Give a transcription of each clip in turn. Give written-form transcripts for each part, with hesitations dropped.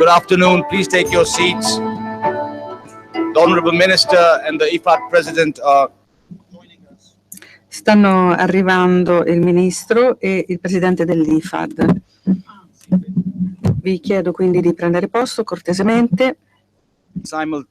Good afternoon. Please take your seats. The Honorable Minister and the IFAD President are joining us. Stanno arrivando il Ministro e il Presidente dell'IFAD. Vi chiedo quindi di prendere posto cortesemente. Simul-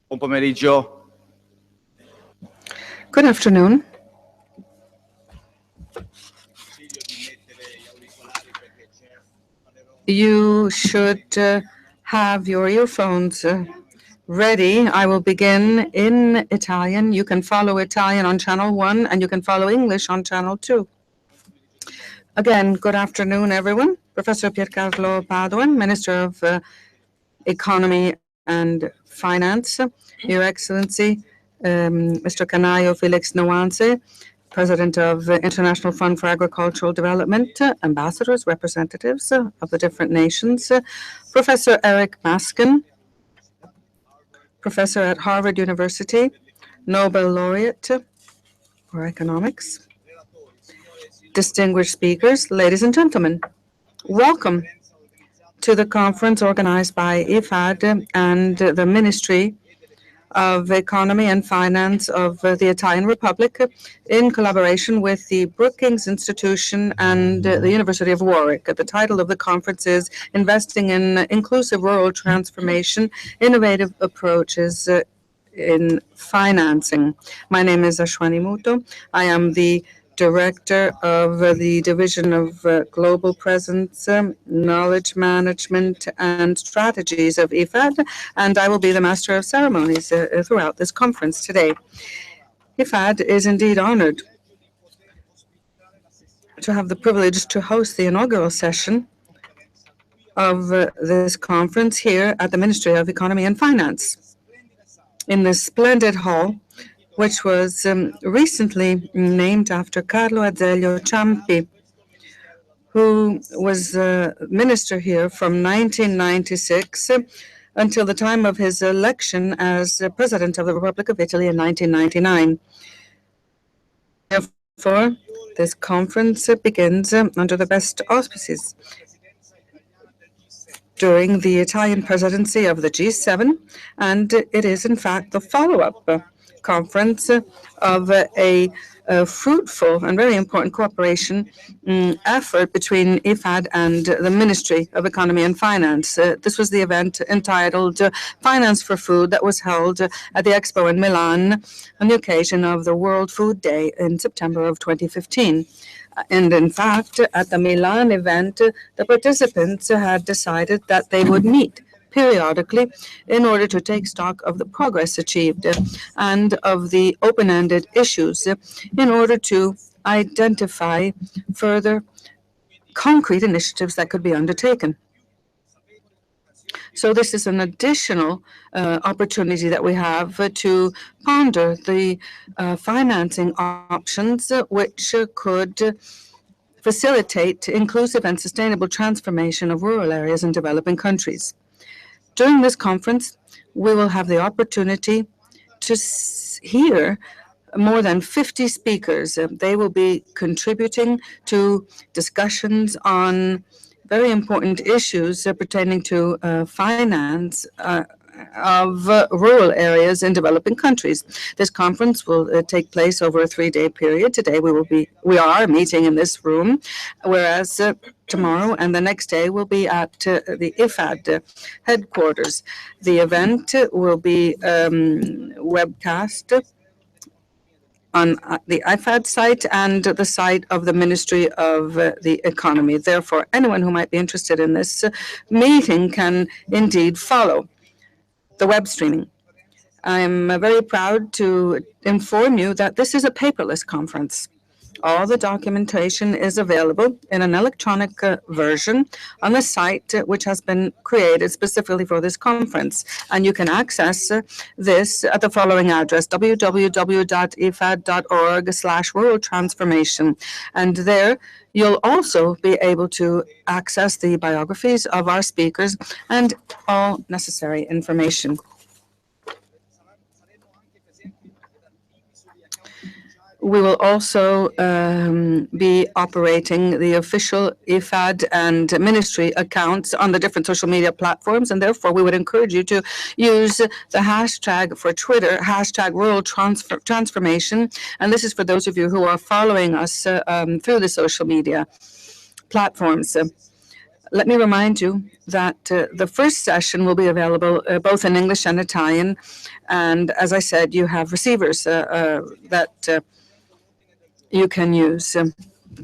Buon pomeriggio. Good afternoon. You should have your earphones ready. I will begin in Italian. You can follow Italian on channel 1 and you can follow English on channel 2. Again, good afternoon, everyone. Professor Piercarlo Padoan, Minister of Economy and Finance, Your Excellency, Mr. Canaio Felix Nuance, President of the International Fund for Agricultural Development, ambassadors, representatives of the different nations, Professor Eric Maskin, Professor at Harvard University, Nobel Laureate for Economics, distinguished speakers, ladies and gentlemen, welcome to the conference organized by IFAD and the Ministry of Economy and Finance of the Italian Republic in collaboration with the Brookings Institution and the University of Warwick. The title of the conference is Investing in Inclusive Rural Transformation, Innovative Approaches in Financing. My name is Ashwani Muto. I am the Director of the Division of Global Presence, Knowledge Management and Strategies of IFAD, and I will be the Master of Ceremonies throughout this conference today. IFAD is indeed honored to have the privilege to host the inaugural session of this conference here at the Ministry of Economy and Finance in this splendid hall, which was recently named after Carlo Azeglio Ciampi, who was minister here from 1996 until the time of his election as President of the Republic of Italy in 1999. Therefore, this conference begins under the best auspices during the Italian presidency of the G7, and it is in fact the follow-up conference of a fruitful and very important cooperation effort between IFAD and the Ministry of Economy and Finance. This was the event entitled Finance for Food that was held at the Expo in Milan on the occasion of the World Food Day in September of 2015. And in fact, at the Milan event, the participants had decided that they would meet periodically in order to take stock of the progress achieved and of the open-ended issues in order to identify further concrete initiatives that could be undertaken. So this is an additional opportunity that we have to ponder the financing options which could facilitate inclusive and sustainable transformation of rural areas in developing countries. During this conference, we will have the opportunity to hear more than 50 speakers. They will be contributing to discussions on very important issues pertaining to finance of rural areas in developing countries. This conference will take place over a 3-day period. Today we are meeting in this room, whereas tomorrow and the next day will be at the IFAD headquarters. The event will be webcast on the IFAD site and the site of the Ministry of the Economy. Therefore, anyone who might be interested in this meeting can indeed follow the web streaming. I'm very proud to inform you that this is a paperless conference. All the documentation is available in an electronic version on the site which has been created specifically for this conference. And you can access this at the following address, www.ifad.org/rural transformation. And there you'll also be able to access the biographies of our speakers and all necessary information. We will also be operating the official IFAD and ministry accounts on the different social media platforms, and therefore we would encourage you to use the hashtag for Twitter, hashtag rural transformation, and this is for those of you who are following us through the social media platforms. Let me remind you that the first session will be available both in English and Italian, and as I said, you have receivers that you can use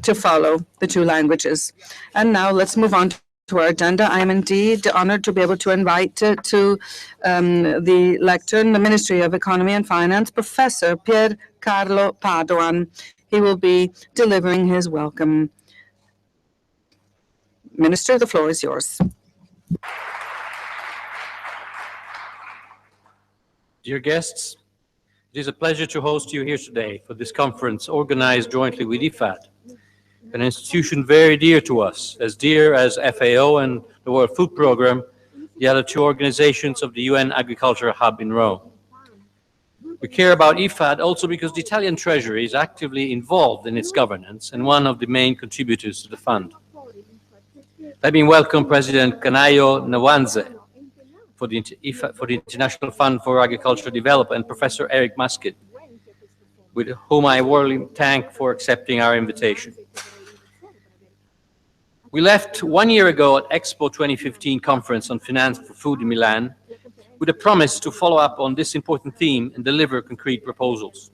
to follow the two languages. And now let's move on to our agenda. I am indeed honored to be able to invite to the lectern, the Ministry of Economy and Finance, Professor Pier Carlo Padoan. He will be delivering his welcome. Minister, the floor is yours. Dear guests, it is a pleasure to host you here today for this conference organized jointly with IFAD, an institution very dear to us, as dear as FAO and the World Food Programme, the other two organizations of the UN Agriculture Hub in Rome. We care about IFAD also because the Italian Treasury is actively involved in its governance and one of the main contributors to the fund. Let me welcome President Canaio Nwanze for the International Fund for Agricultural Development, and Professor Eric Musket, with whom I warmly thank for accepting our invitation. We left 1 year ago at Expo 2015 Conference on Finance for Food in Milan with a promise to follow up on this important theme and deliver concrete proposals.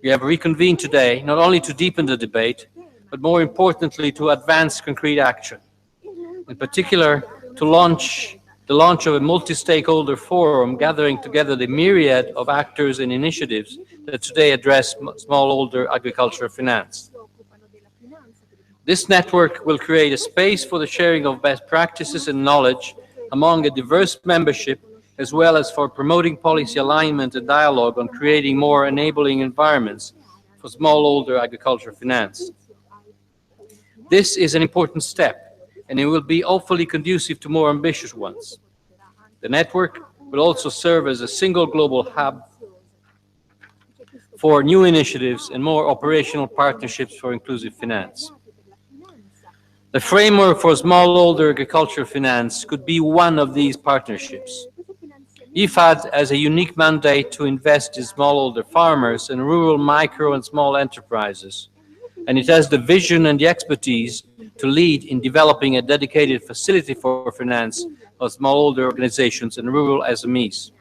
We have reconvened today not only to deepen the debate, but more importantly to advance concrete action. In particular, to launch of a multi-stakeholder forum gathering together the myriad of actors and initiatives that today address smallholder agricultural finance. This network will create a space for the sharing of best practices and knowledge among a diverse membership, as well as for promoting policy alignment and dialogue on creating more enabling environments for smallholder agricultural finance. This is an important step, and it will be hopefully conducive to more ambitious ones. The network will also serve as a single global hub for new initiatives and more operational partnerships for inclusive finance. The framework for smallholder agricultural finance could be one of these partnerships. IFAD has a unique mandate to invest in smallholder farmers and rural micro and small enterprises, and it has the vision and the expertise to lead in developing a dedicated facility for finance of smallholder organizations and rural SMEs.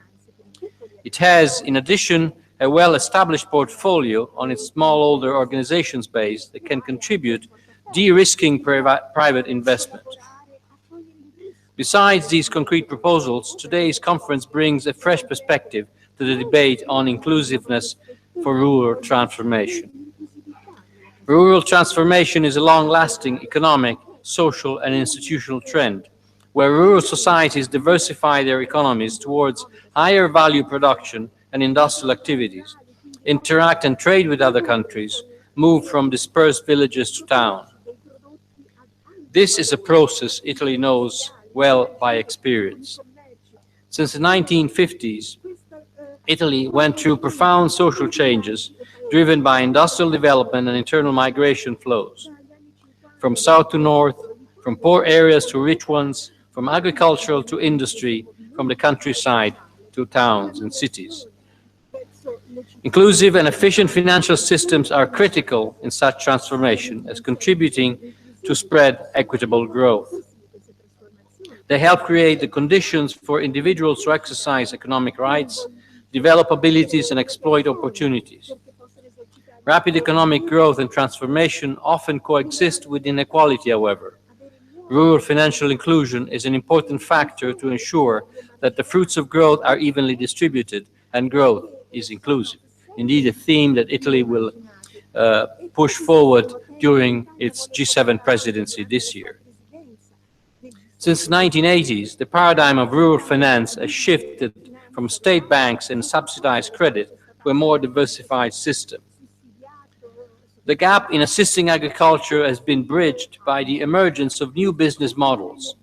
It has, in addition, a well-established portfolio on its smallholder organizations base that can contribute de-risking private investment. Besides these concrete proposals, today's conference brings a fresh perspective to the debate on inclusiveness for rural transformation. Rural transformation is a long-lasting economic, social, and institutional trend, where rural societies diversify their economies towards higher value production and industrial activities, interact and trade with other countries, move from dispersed villages to town. This is a process Italy knows well by experience. Since the 1950s, Italy went through profound social changes driven by industrial development and internal migration flows. From south to north, from poor areas to rich ones, from agricultural to industry, from the countryside to towns and cities. Inclusive and efficient financial systems are critical in such transformation as contributing to spread equitable growth. They help create the conditions for individuals to exercise economic rights, develop abilities, and exploit opportunities. Rapid economic growth and transformation often coexist with inequality, however. Rural financial inclusion is an important factor to ensure that the fruits of growth are evenly distributed and growth is inclusive. Indeed, a theme that Italy will push forward during its G7 presidency this year. Since the 1980s, the paradigm of rural finance has shifted from state banks and subsidized credit to a more diversified system. The gap in assisting agriculture has been bridged by the emergence of new business models,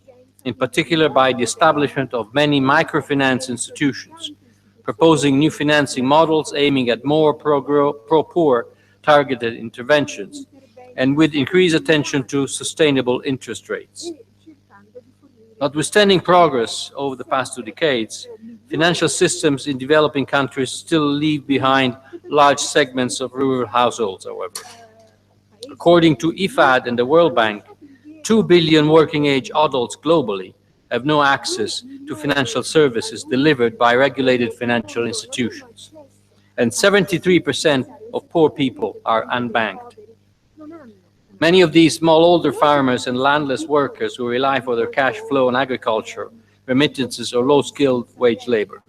in particular by the establishment of many microfinance institutions, proposing new financing models aiming at more pro-poor targeted interventions, and with increased attention to sustainable interest rates. Notwithstanding progress over the past 2 decades, financial systems in developing countries still leave behind large segments of rural households, however. According to IFAD and the World Bank, 2 billion working-age adults globally have no access to financial services delivered by regulated financial institutions, and 73% of poor people are unbanked. Many of these smallholder farmers and landless workers who rely for their cash flow on agriculture, remittances, or low-skilled wage labor.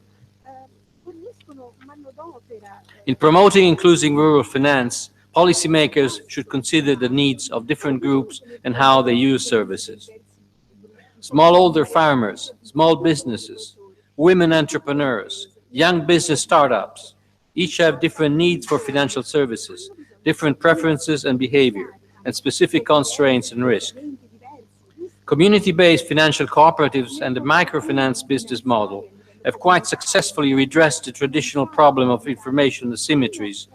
In promoting inclusive rural finance, policymakers should consider the needs of different groups and how they use services. Smallholder farmers, small businesses, women entrepreneurs, young business startups, each have different needs for financial services, different preferences and behavior, and specific constraints and risk. Community-based financial cooperatives and the microfinance business model have quite successfully redressed the traditional problem of information asymmetries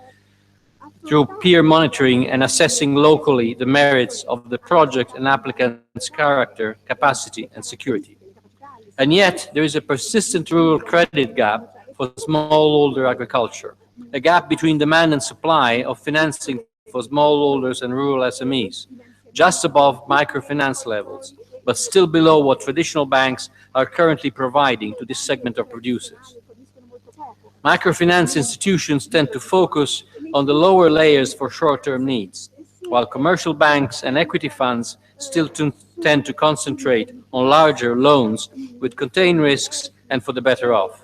through peer monitoring and assessing locally the merits of the project and applicant's character, capacity, and security. And yet, there is a persistent rural credit gap for smallholder agriculture, a gap between demand and supply of financing for smallholders and rural SMEs, just above microfinance levels, but still below what traditional banks are currently providing to this segment of producers. Microfinance institutions tend to focus on the lower layers for short-term needs, while commercial banks and equity funds still tend to concentrate on larger loans with contained risks and for the better off.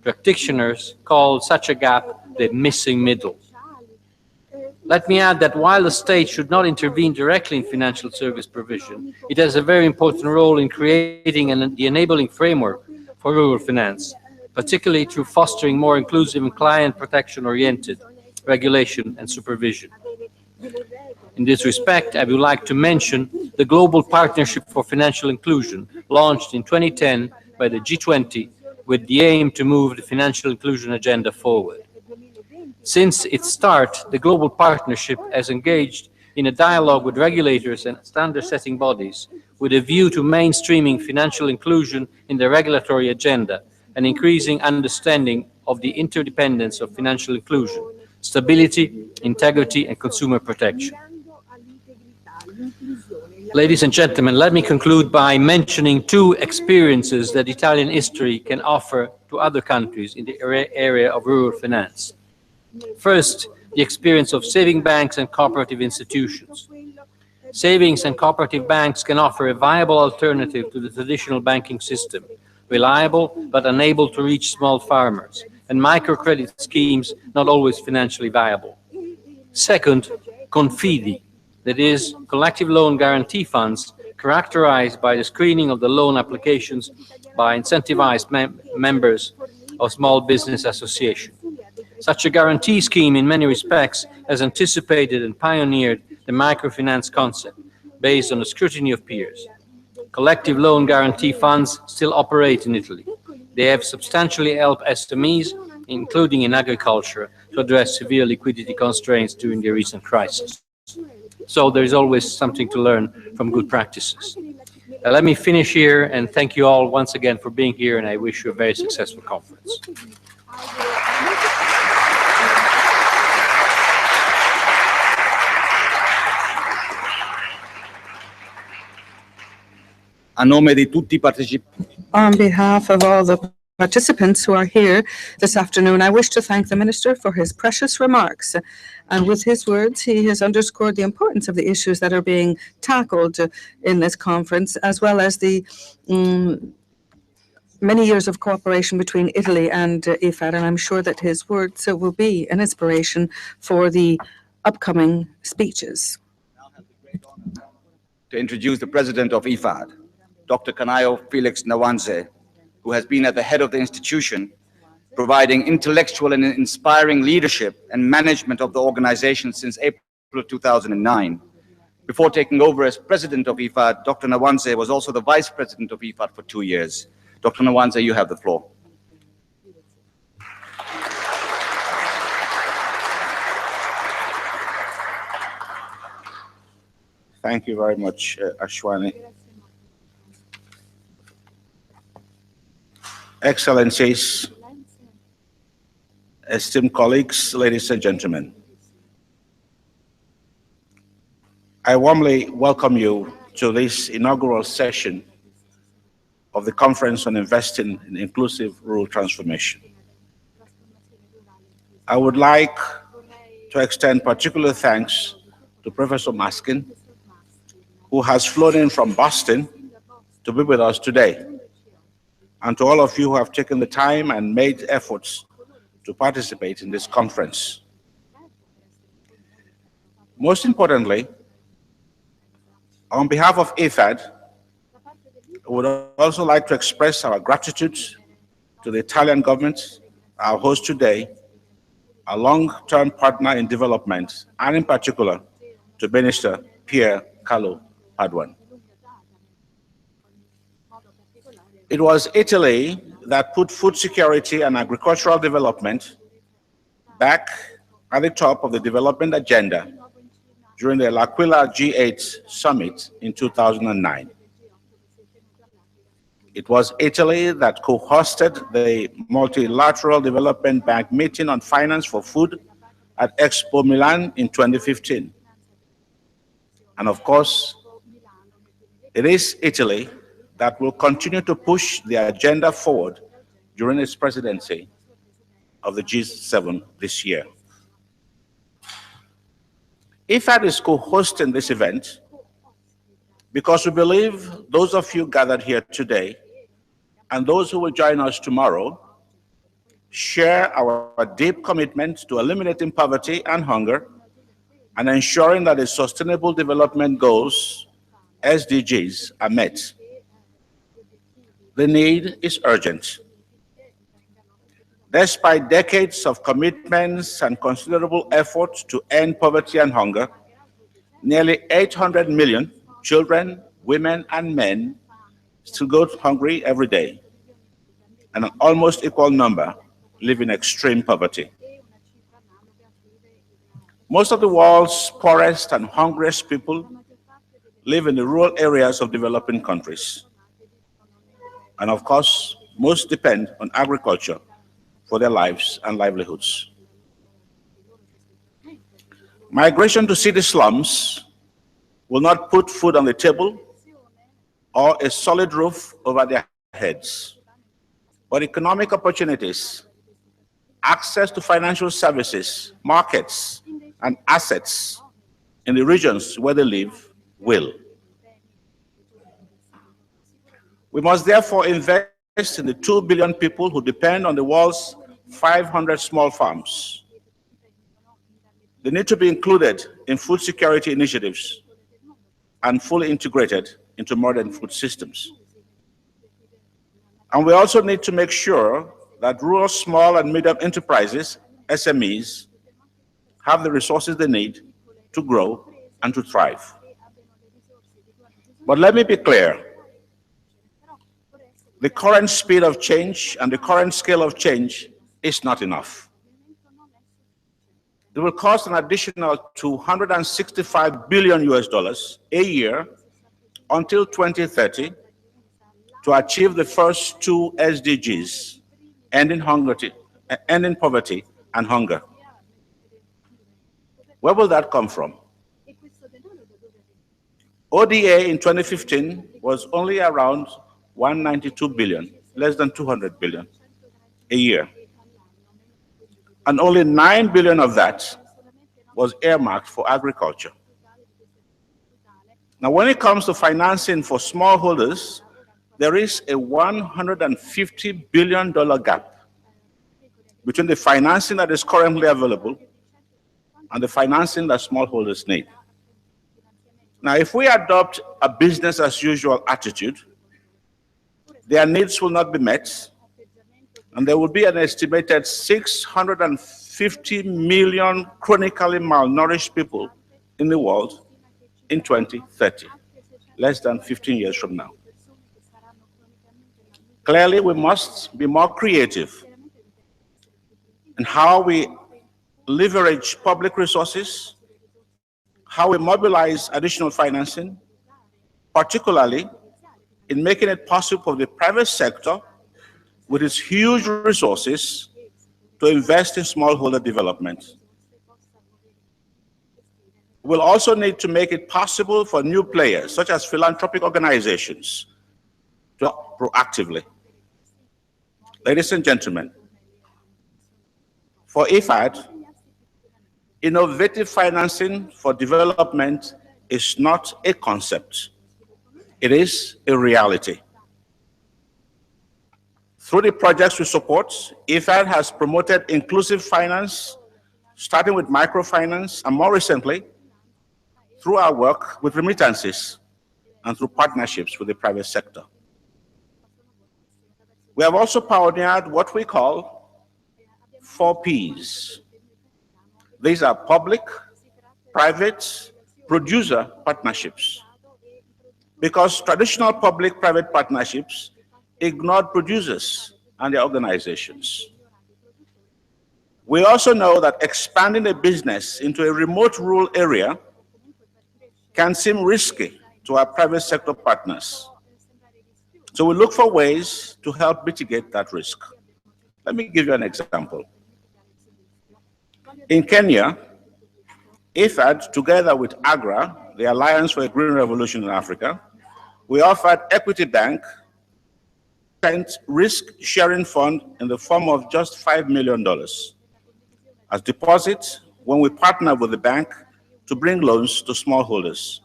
Practitioners call such a gap the missing middle. Let me add that while the state should not intervene directly in financial service provision, it has a very important role in creating the enabling framework for rural finance, particularly through fostering more inclusive and client protection-oriented regulation and supervision. In this respect, I would like to mention the Global Partnership for Financial Inclusion, launched in 2010 by the G20 with the aim to move the financial inclusion agenda forward. Since its start, the Global Partnership has engaged in a dialogue with regulators and standard-setting bodies with a view to mainstreaming financial inclusion in the regulatory agenda and increasing understanding of the interdependence of financial inclusion, stability, integrity, and consumer protection. Ladies and gentlemen, let me conclude by mentioning 2 experiences that Italian history can offer to other countries in the area of rural finance. First, the experience of saving banks and cooperative institutions. Savings and cooperative banks can offer a viable alternative to the traditional banking system, reliable but unable to reach small farmers, and microcredit schemes not always financially viable. Second, Confidi, that is, collective loan guarantee funds characterized by the screening of the loan applications by incentivized members of small business associations. Such a guarantee scheme, in many respects, has anticipated and pioneered the microfinance concept, based on the scrutiny of peers. Collective loan guarantee funds still operate in Italy. They have substantially helped SMEs, including in agriculture, to address severe liquidity constraints during the recent crisis. So there is always something to learn from good practices. Let me finish here and thank you all once again for being here, and I wish you a very successful conference. A nome di tutti i partecipanti. On behalf of all the participants who are here this afternoon. I wish to thank the Minister for his precious remarks. And with his words, he has underscored the importance of the issues that are being tackled in this conference, as well as the many years of cooperation between Italy and IFAD. And I'm sure that his words will be an inspiration for the upcoming speeches. To introduce the president of IFAD, Dr. Kanayo Felix Nwanze, who has been at the head of the institution, providing intellectual and inspiring leadership and management of the organization since April 2009. Before taking over as president of IFAD, Dr. Nwanze was also the vice president of IFAD for 2 years. Dr. Nwanze, you have the floor. Thank you very much, Ashwani. Excellencies, esteemed colleagues, ladies and gentlemen, I warmly welcome you to this inaugural session of the Conference on Investing in Inclusive Rural Transformation. I would like to extend particular thanks to Professor Maskin, who has flown in from Boston to be with us today, and to all of you who have taken the time and made efforts to participate in this conference. Most importantly, on behalf of IFAD, I would also like to express our gratitude to the Italian government, our host today, a long-term partner in development, and in particular to Minister Pier Carlo Padoan. It was Italy that put food security and agricultural development back at the top of the development agenda during the L'Aquila G8 summit in 2009. It was Italy that co-hosted the Multilateral Development Bank meeting on finance for food at Expo Milan in 2015. And of course, it is Italy that will continue to push the agenda forward during its presidency of the G7 this year. IFAD is co-hosting this event because we believe those of you gathered here today and those who will join us tomorrow share our deep commitment to eliminating poverty and hunger and ensuring that the Sustainable Development Goals, SDGs, are met. The need is urgent. Despite decades of commitments and considerable efforts to end poverty and hunger, nearly 800 million children, women, and men still go hungry every day, and an almost equal number live in extreme poverty. Most of the world's poorest and hungriest people live in the rural areas of developing countries. And of course, most depend on agriculture for their lives and livelihoods. Migration to city slums will not put food on the table or a solid roof over their heads, but economic opportunities, access to financial services, markets, and assets in the regions where they live will. We must therefore invest in the 2 billion people who depend on the world's 500 small farms. They need to be included in food security initiatives and fully integrated into modern food systems. And we also need to make sure that rural small and medium enterprises, SMEs, have the resources they need to grow and to thrive. But let me be clear. The current speed of change and the current scale of change is not enough. It will cost an additional $265 billion a year until 2030 to achieve the first two SDGs, ending poverty and hunger. Where will that come from? ODA in 2015 was only around 192 billion, less than 200 billion. a year. And only 9 billion of that was earmarked for agriculture. Now, when it comes to financing for smallholders, there is a $150 billion gap between the financing that is currently available and the financing that smallholders need. Now, if we adopt a business as usual attitude, their needs will not be met, and there will be an estimated 650 million chronically malnourished people in the world in 2030, less than 15 years from now. Clearly, we must be more creative in how we leverage public resources, how we mobilize additional financing, particularly in making it possible for the private sector with its huge resources to invest in smallholder development. We'll also need to make it possible for new players, such as philanthropic organizations, to act proactively. Ladies and gentlemen, for IFAD, innovative financing for development is not a concept. It is a reality. Through the projects we support, IFAD has promoted inclusive finance, starting with microfinance, and more recently, through our work with remittances and through partnerships with the private sector. We have also pioneered what we call 4 Ps. These are public, private, producer partnerships. Because traditional public-private partnerships ignored producers and their organizations. We also know that expanding a business into a remote rural area can seem risky to our private sector partners. So we look for ways to help mitigate that risk. Let me give you an example. In Kenya, IFAD, together with AGRA, the Alliance for a Green Revolution in Africa, we offered Equity Bank a risk-sharing fund in the form of just $5 million as deposit when we partner with the bank to bring loans to smallholders.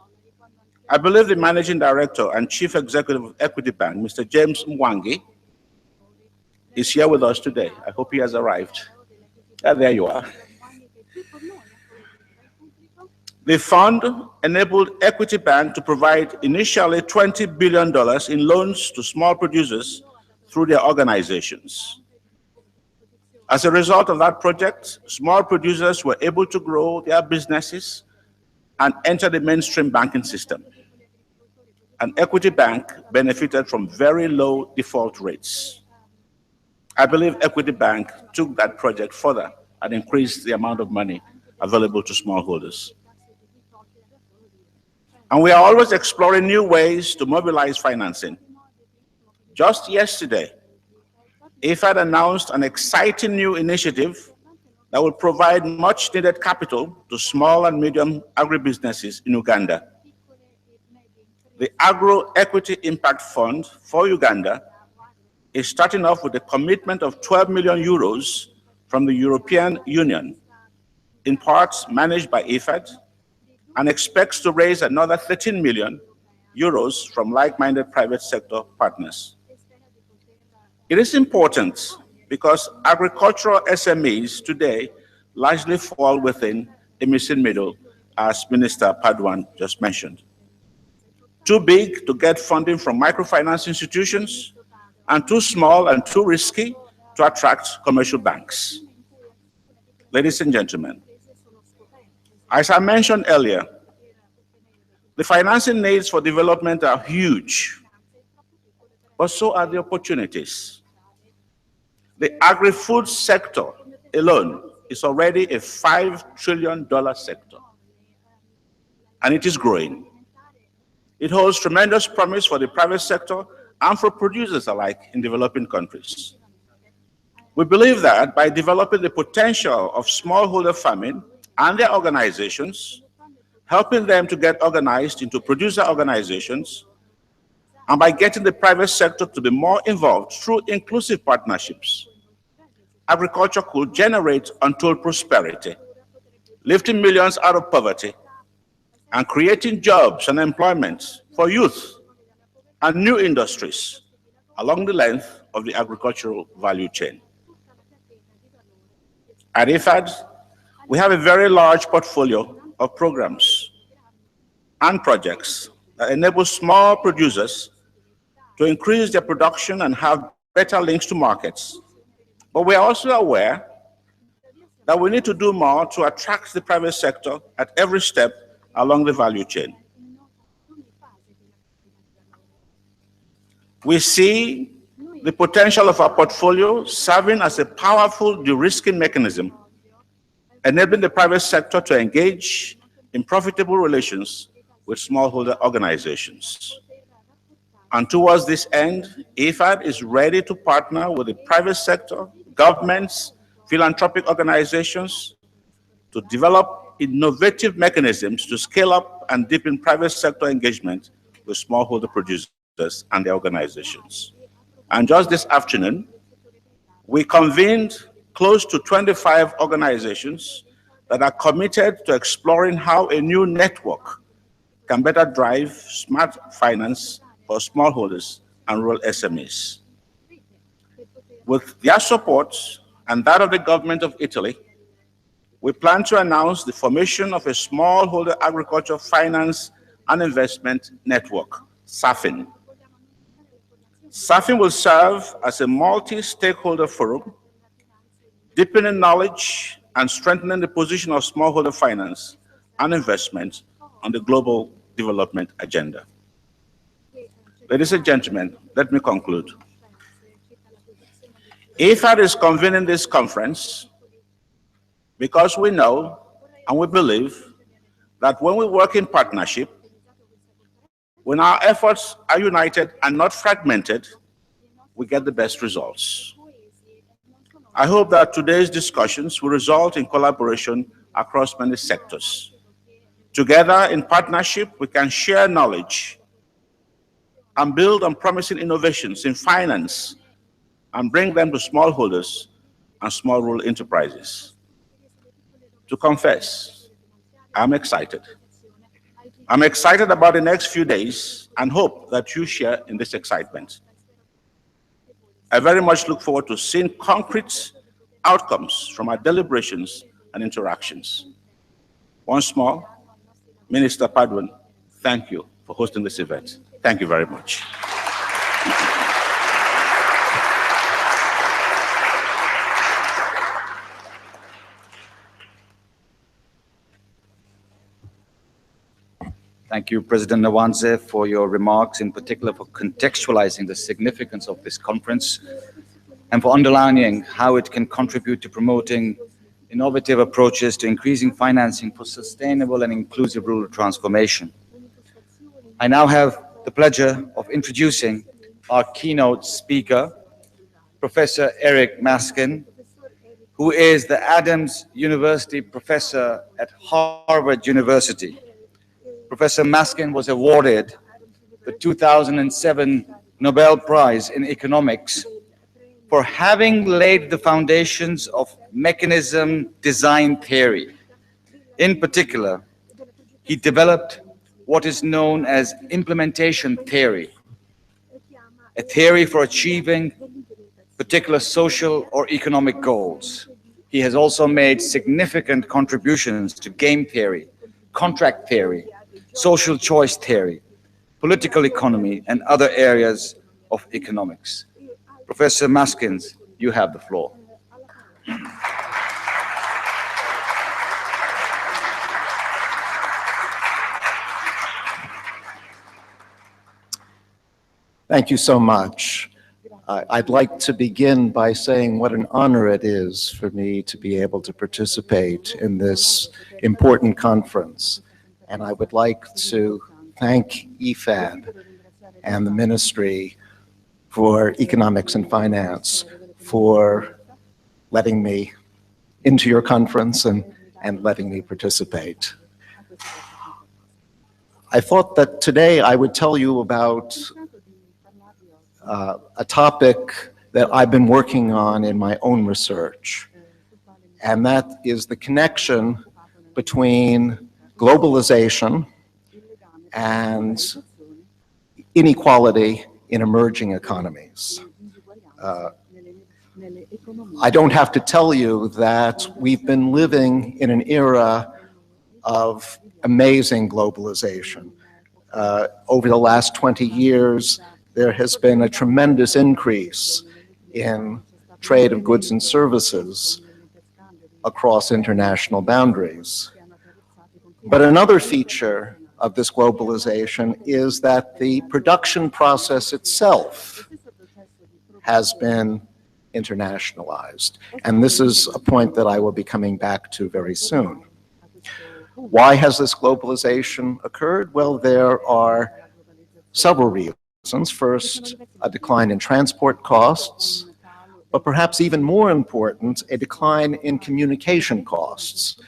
I believe the Managing Director and Chief Executive of Equity Bank, Mr. James Mwangi, is here with us today. I hope he has arrived. There you are. The fund enabled Equity Bank to provide initially $20 billion in loans to small producers through their organizations. As a result of that project, small producers were able to grow their businesses and enter the mainstream banking system. And Equity Bank benefited from very low default rates. I believe Equity Bank took that project further and increased the amount of money available to smallholders. And we are always exploring new ways to mobilize financing. Just yesterday, IFAD announced an exciting new initiative that will provide much needed capital to small and medium agribusinesses in Uganda. The Agro Equity Impact Fund for Uganda is starting off with a commitment of 12 million euros from the European Union, in part managed by IFAD, and expects to raise another 13 million euros from like-minded private sector partners. It is important because agricultural SMEs today largely fall within a missing middle, as Minister Padwan just mentioned. Too big to get funding from microfinance institutions, and too small and too risky to attract commercial banks. Ladies and gentlemen, as I mentioned earlier, the financing needs for development are huge, but so are the opportunities. The agri-food sector alone is already a $5 trillion sector, and it is growing. It holds tremendous promise for the private sector and for producers alike in developing countries. We believe that by developing the potential of smallholder farming and their organizations, helping them to get organized into producer organizations, and by getting the private sector to be more involved through inclusive partnerships, agriculture could generate untold prosperity, lifting millions out of poverty and creating jobs and employment for youth and new industries along the length of the agricultural value chain. At IFAD, we have a very large portfolio of programs and projects that enable small producers to increase their production and have better links to markets. But we are also aware that we need to do more to attract the private sector at every step along the value chain. We see the potential of our portfolio serving as a powerful de-risking mechanism, enabling the private sector to engage in profitable relations with smallholder organizations. And towards this end, IFAD is ready to partner with the private sector, governments, philanthropic organizations to develop innovative mechanisms to scale up and deepen private sector engagement with smallholder producers and their organizations. And just this afternoon, we convened close to 25 organizations that are committed to exploring how a new network can better drive smart finance for smallholders and rural SMEs. With their support and that of the government of Italy, we plan to announce the formation of a smallholder agriculture finance and investment network, SAFIN. SAFIN will serve as a multi-stakeholder forum, deepening knowledge and strengthening the position of smallholder finance and investment on the global development agenda. Ladies and gentlemen, let me conclude. IFAD is convening this conference because we know and we believe that when we work in partnership, when our efforts are united and not fragmented, we get the best results. I hope that today's discussions will result in collaboration across many sectors. Together, in partnership, we can share knowledge and build on promising innovations in finance and bring them to smallholders and small rural enterprises. To confess, I'm excited. I'm excited about the next few days and hope that you share in this excitement. I very much look forward to seeing concrete outcomes from our deliberations and interactions. Once more, Minister Padwan, thank you for hosting this event. Thank you very much. Thank you, President Nwanze, for your remarks, in particular for contextualizing the significance of this conference and for underlining how it can contribute to promoting innovative approaches to increasing financing for sustainable and inclusive rural transformation. I now have the pleasure of introducing our keynote speaker, Professor Eric Maskin, who is the Adams University Professor at Harvard University. Professor Maskin was awarded the 2007 Nobel Prize in Economics for having laid the foundations of mechanism design theory. In particular, he developed what is known as implementation theory, a theory for achieving particular social or economic goals. He has also made significant contributions to game theory, contract theory, social choice theory, political economy, and other areas of economics. Professor Maskins, you have the floor. Thank you so much. I'd like to begin by saying what an honor it is for me to be able to participate in this important conference. And I would like to thank IFAD and the Ministry for Economics and Finance for letting me into your conference and letting me participate. I thought that today I would tell you about a topic that I've been working on in my own research. And that is the connection between globalization and inequality in emerging economies. I don't have to tell you that we've been living in an era of amazing globalization. Over the last 20 years, there has been a tremendous increase in trade of goods and services across international boundaries. But another feature of this globalization is that the production process itself has been internationalized. And this is a point that I will be coming back to very soon. Why has this globalization occurred? Well, there are several reasons. First, a decline in transport costs, but perhaps even more important, a decline in communication costs.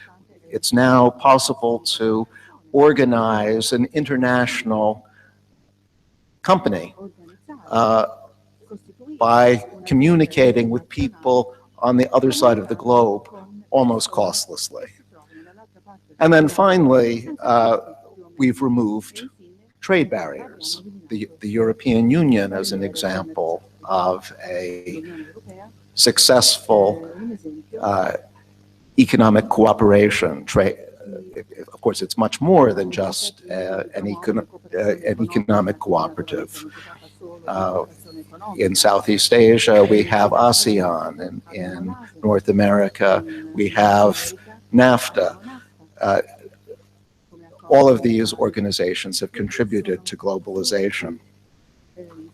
It's now possible to organize an international company by communicating with people on the other side of the globe almost costlessly. And then finally, we've removed trade barriers. The European Union, as an example of a successful economic cooperation. Of course, it's much more than just an economic cooperative. In Southeast Asia, we have ASEAN, and in North America, we have NAFTA. All of these organizations have contributed to globalization.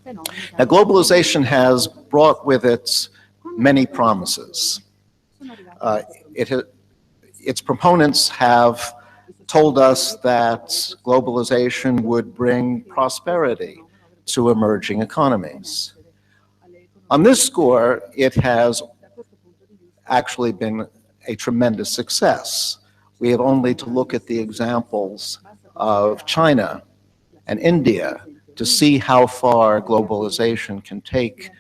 Now, globalization has brought with it many promises. Its proponents have told us that globalization would bring prosperity to emerging economies. On this score, it has actually been a tremendous success. We have only to look at the examples of China and India to see how far globalization can take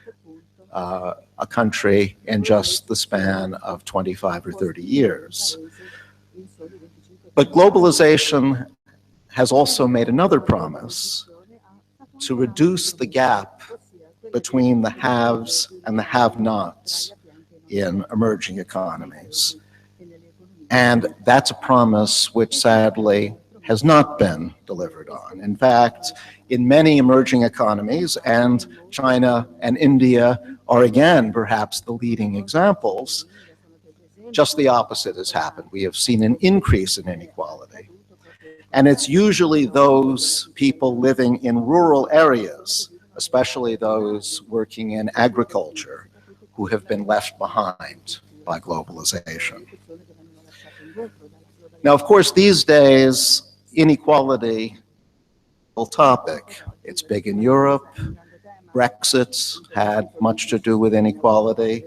a country in just the span of 25 or 30 years. But globalization has also made another promise to reduce the gap between the haves and the have-nots in emerging economies. And that's a promise which sadly has not been delivered on. In fact, in many emerging economies, and China and India are again perhaps the leading examples, just the opposite has happened. We have seen an increase in inequality. And it's usually those people living in rural areas, especially those working in agriculture, who have been left behind by globalization. Now, of course, these days, inequality is a topic. It's big in Europe. Brexit had much to do with inequality.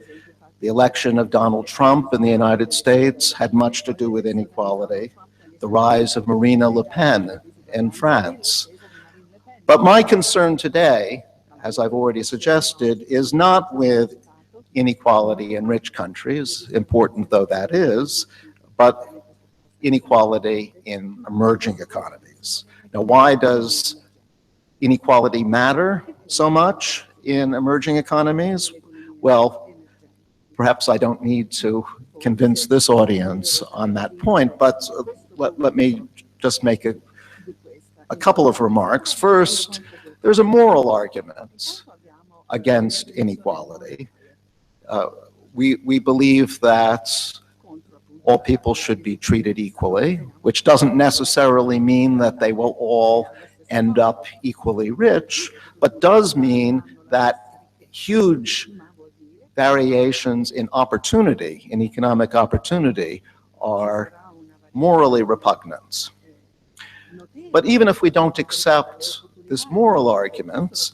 The election of Donald Trump in the United States had much to do with inequality. The rise of Marine Le Pen in France. But my concern today, as I've already suggested, is not with inequality in rich countries, important though that is, but inequality in emerging economies. Now, why does inequality matter so much in emerging economies? Well, perhaps I don't need to convince this audience on that point, but let me just make a couple of remarks. First, there's a moral argument against inequality. We believe that all people should be treated equally, which doesn't necessarily mean that they will all end up equally rich, but does mean that huge variations in opportunity, in economic opportunity, are morally repugnant. But even if we don't accept this moral argument,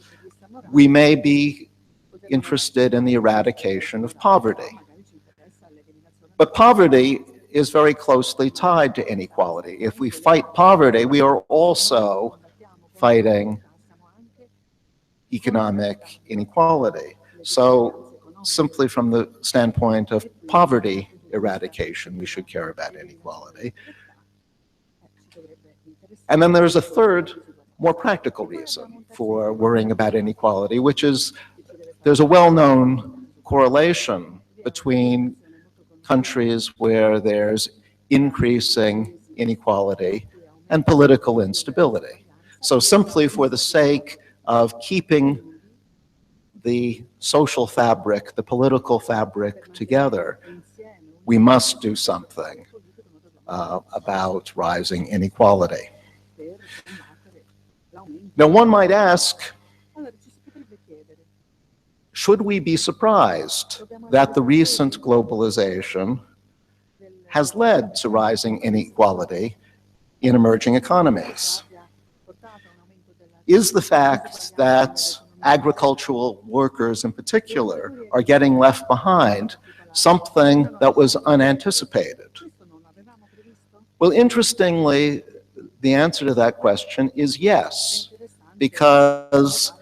we may be interested in the eradication of poverty. But poverty is very closely tied to inequality. If we fight poverty, we are also fighting economic inequality. So simply from the standpoint of poverty eradication, we should care about inequality. And then there's a third, more practical reason for worrying about inequality, which is there's a well-known correlation between countries where there's increasing inequality and political instability. So simply for the sake of keeping the social fabric, the political fabric together, we must do something about rising inequality. Now, one might ask, should we be surprised that the recent globalization has led to rising inequality in emerging economies? Is the fact that agricultural workers in particular are getting left behind something that was unanticipated? Well, interestingly, the answer to that question is yes, because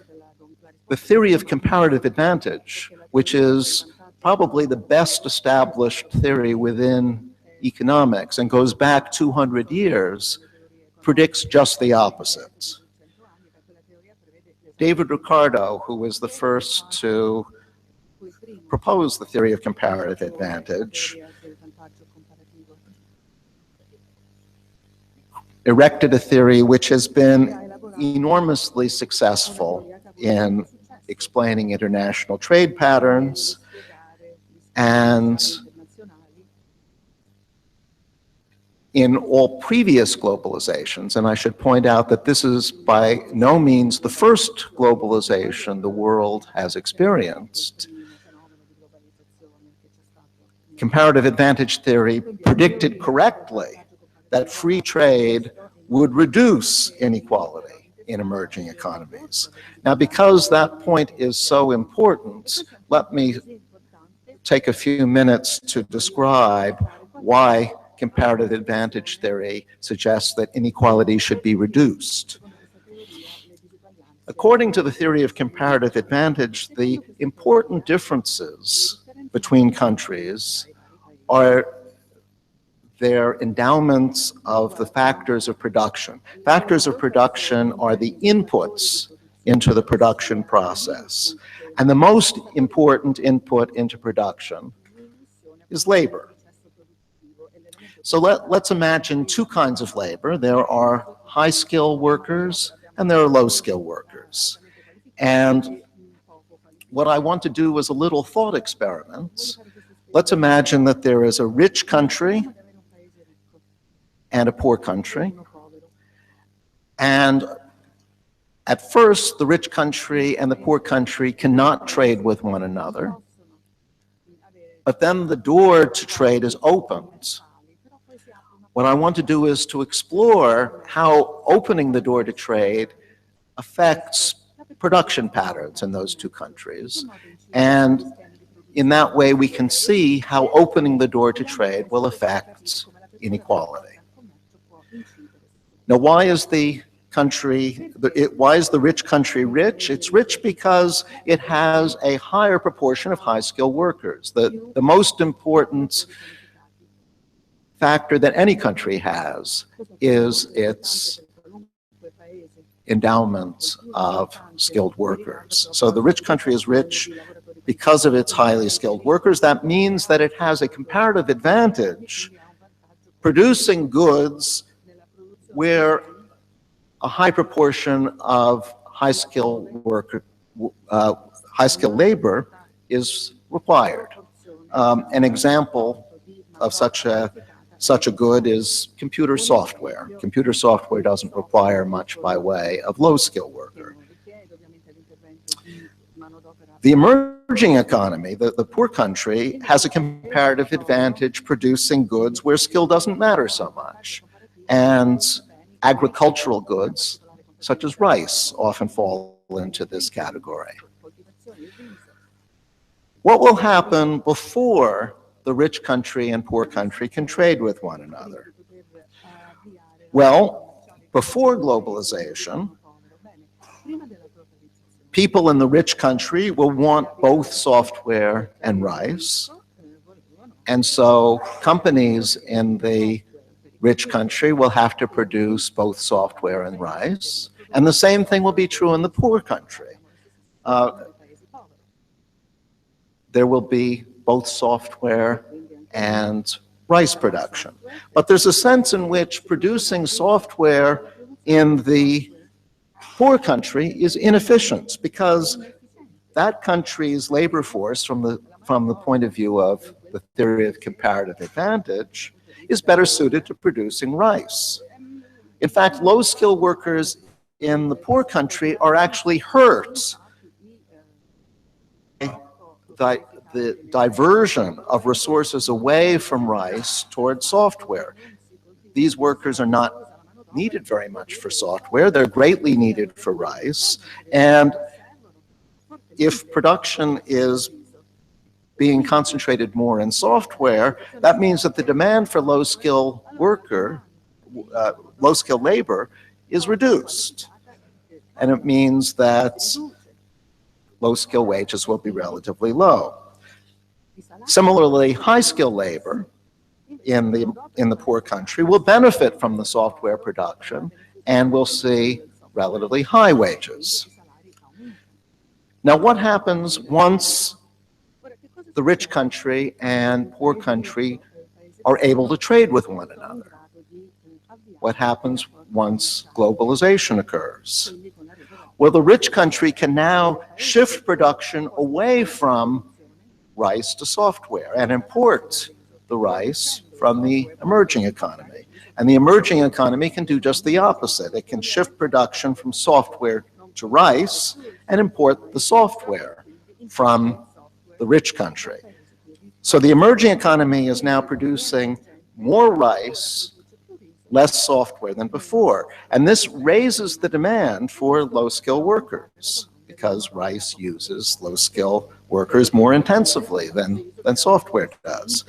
the theory of comparative advantage, which is probably the best established theory within economics and goes back 200 years, predicts just the opposite. David Ricardo, who was the first to propose the theory of comparative advantage, erected a theory which has been enormously successful in explaining international trade patterns and in all previous globalizations. And I should point out that this is by no means the first globalization the world has experienced. Comparative advantage theory predicted correctly that free trade would reduce inequality in emerging economies. Now, because that point is so important, let me take a few minutes to describe why comparative advantage theory suggests that inequality should be reduced. According to the theory of comparative advantage, the important differences between countries are their endowments of the factors of production. Factors of production are the inputs into the production process. And the most important input into production is labor. So let's imagine two kinds of labor. There are high-skill workers and there are low-skill workers. And what I want to do is a little thought experiment. Let's imagine that there is a rich country and a poor country. And at first, the rich country and the poor country cannot trade with one another. But then the door to trade is opened. What I want to do is to explore how opening the door to trade affects production patterns in those two countries. And in that way, we can see how opening the door to trade will affect inequality. Now, why is the rich country rich? It's rich because it has a higher proportion of high-skilled workers. The most important factor that any country has is its endowment of skilled workers. So the rich country is rich because of its highly skilled workers. That means that it has a comparative advantage producing goods where a high proportion of high-skilled labor is required. An example of such a good is computer software. Computer software doesn't require much by way of low-skill worker. The emerging economy, the poor country, has a comparative advantage producing goods where skill doesn't matter so much. And agricultural goods, such as rice, often fall into this category. What will happen before the rich country and poor country can trade with one another? Well, before globalization, People in the rich country will want both software and rice. And so companies in the rich country will have to produce both software and rice. And the same thing will be true in the poor country. There will be both software and rice production. But there's a sense in which producing software in the poor country is inefficient because that country's labor force, from the point of view of the theory of comparative advantage, is better suited to producing rice. In fact, low-skilled workers in the poor country are actually hurt by the diversion of resources away from rice towards software. These workers are not needed very much for software. They're greatly needed for rice. And if production is being concentrated more in software, that means that the demand for low-skilled labor is reduced. And it means that low-skilled wages will be relatively low. Similarly, high-skilled labor in the poor country will benefit from the software production and will see relatively high wages. Now, what happens once the rich country and poor country are able to trade with one another? What happens once globalization occurs? Well, the rich country can now shift production away from rice to software and import the rice from the emerging economy. And the emerging economy can do just the opposite. It can shift production from software to rice and import the software from the rich country. So the emerging economy is now producing more rice, less software than before. And this raises the demand for low-skilled workers because rice uses low-skilled workers more intensively than software does.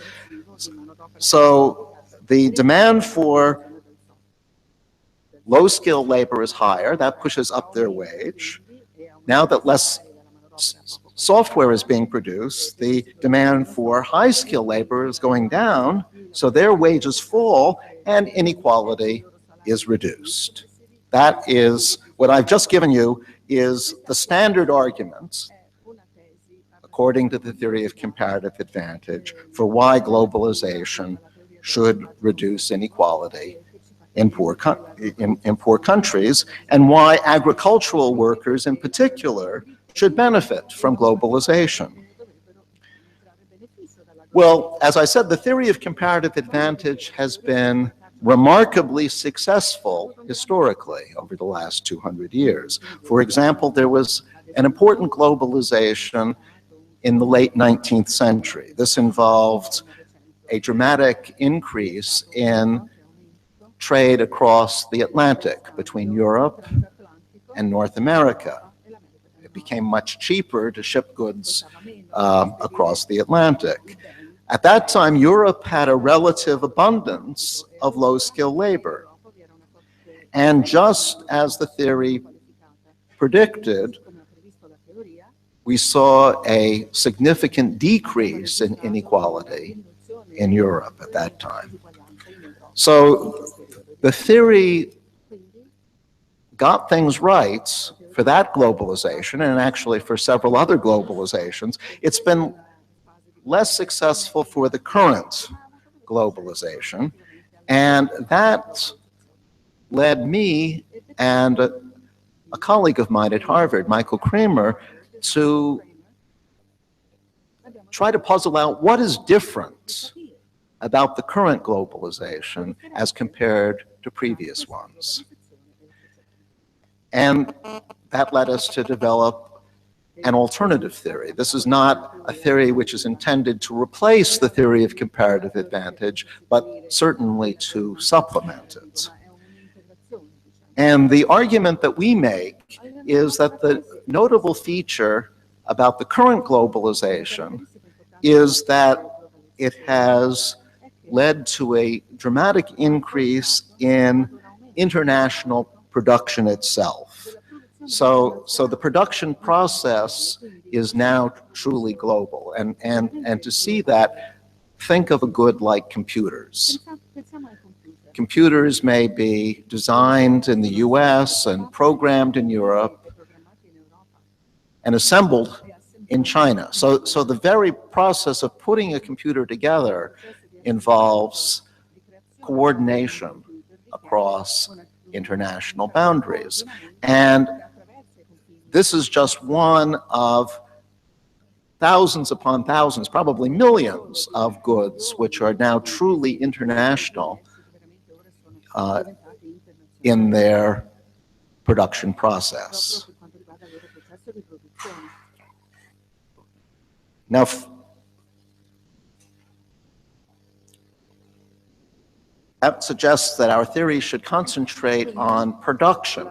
So the demand for low-skilled labor is higher. That pushes up their wage. Now that less software is being produced, the demand for high-skilled labor is going down, so their wages fall and inequality is reduced. That is, what I've just given you is the standard argument, according to the theory of comparative advantage, for why globalization should reduce inequality in poor countries, and why agricultural workers in particular should benefit from globalization. Well, as I said, the theory of comparative advantage has been remarkably successful historically over the last 200 years. For example, there was an important globalization in the late 19th century. This involved a dramatic increase in trade across the Atlantic between Europe and North America. It became much cheaper to ship goods across the Atlantic. At that time, Europe had a relative abundance of low-skilled labor. And just as the theory predicted, we saw a significant decrease in inequality in Europe at that time. So the theory got things right for that globalization, and actually for several other globalizations. It's been less successful for the current globalization, and that led me and a colleague of mine at Harvard, Michael Kramer, to try to puzzle out what is different about the current globalization as compared to previous ones. And that led us to develop an alternative theory. This is not a theory which is intended to replace the theory of comparative advantage, but certainly to supplement it. And the argument that we make is that the notable feature about the current globalization is that it has led to a dramatic increase in international production itself. So the production process is now truly global. And to see that, think of a good like computers. Computers may be designed in the US and programmed in Europe and assembled in China. So the very process of putting a computer together involves coordination across international boundaries. And this is just one of thousands upon thousands, probably millions of goods which are now truly international in their production process. Now, that suggests that our theory should concentrate on production,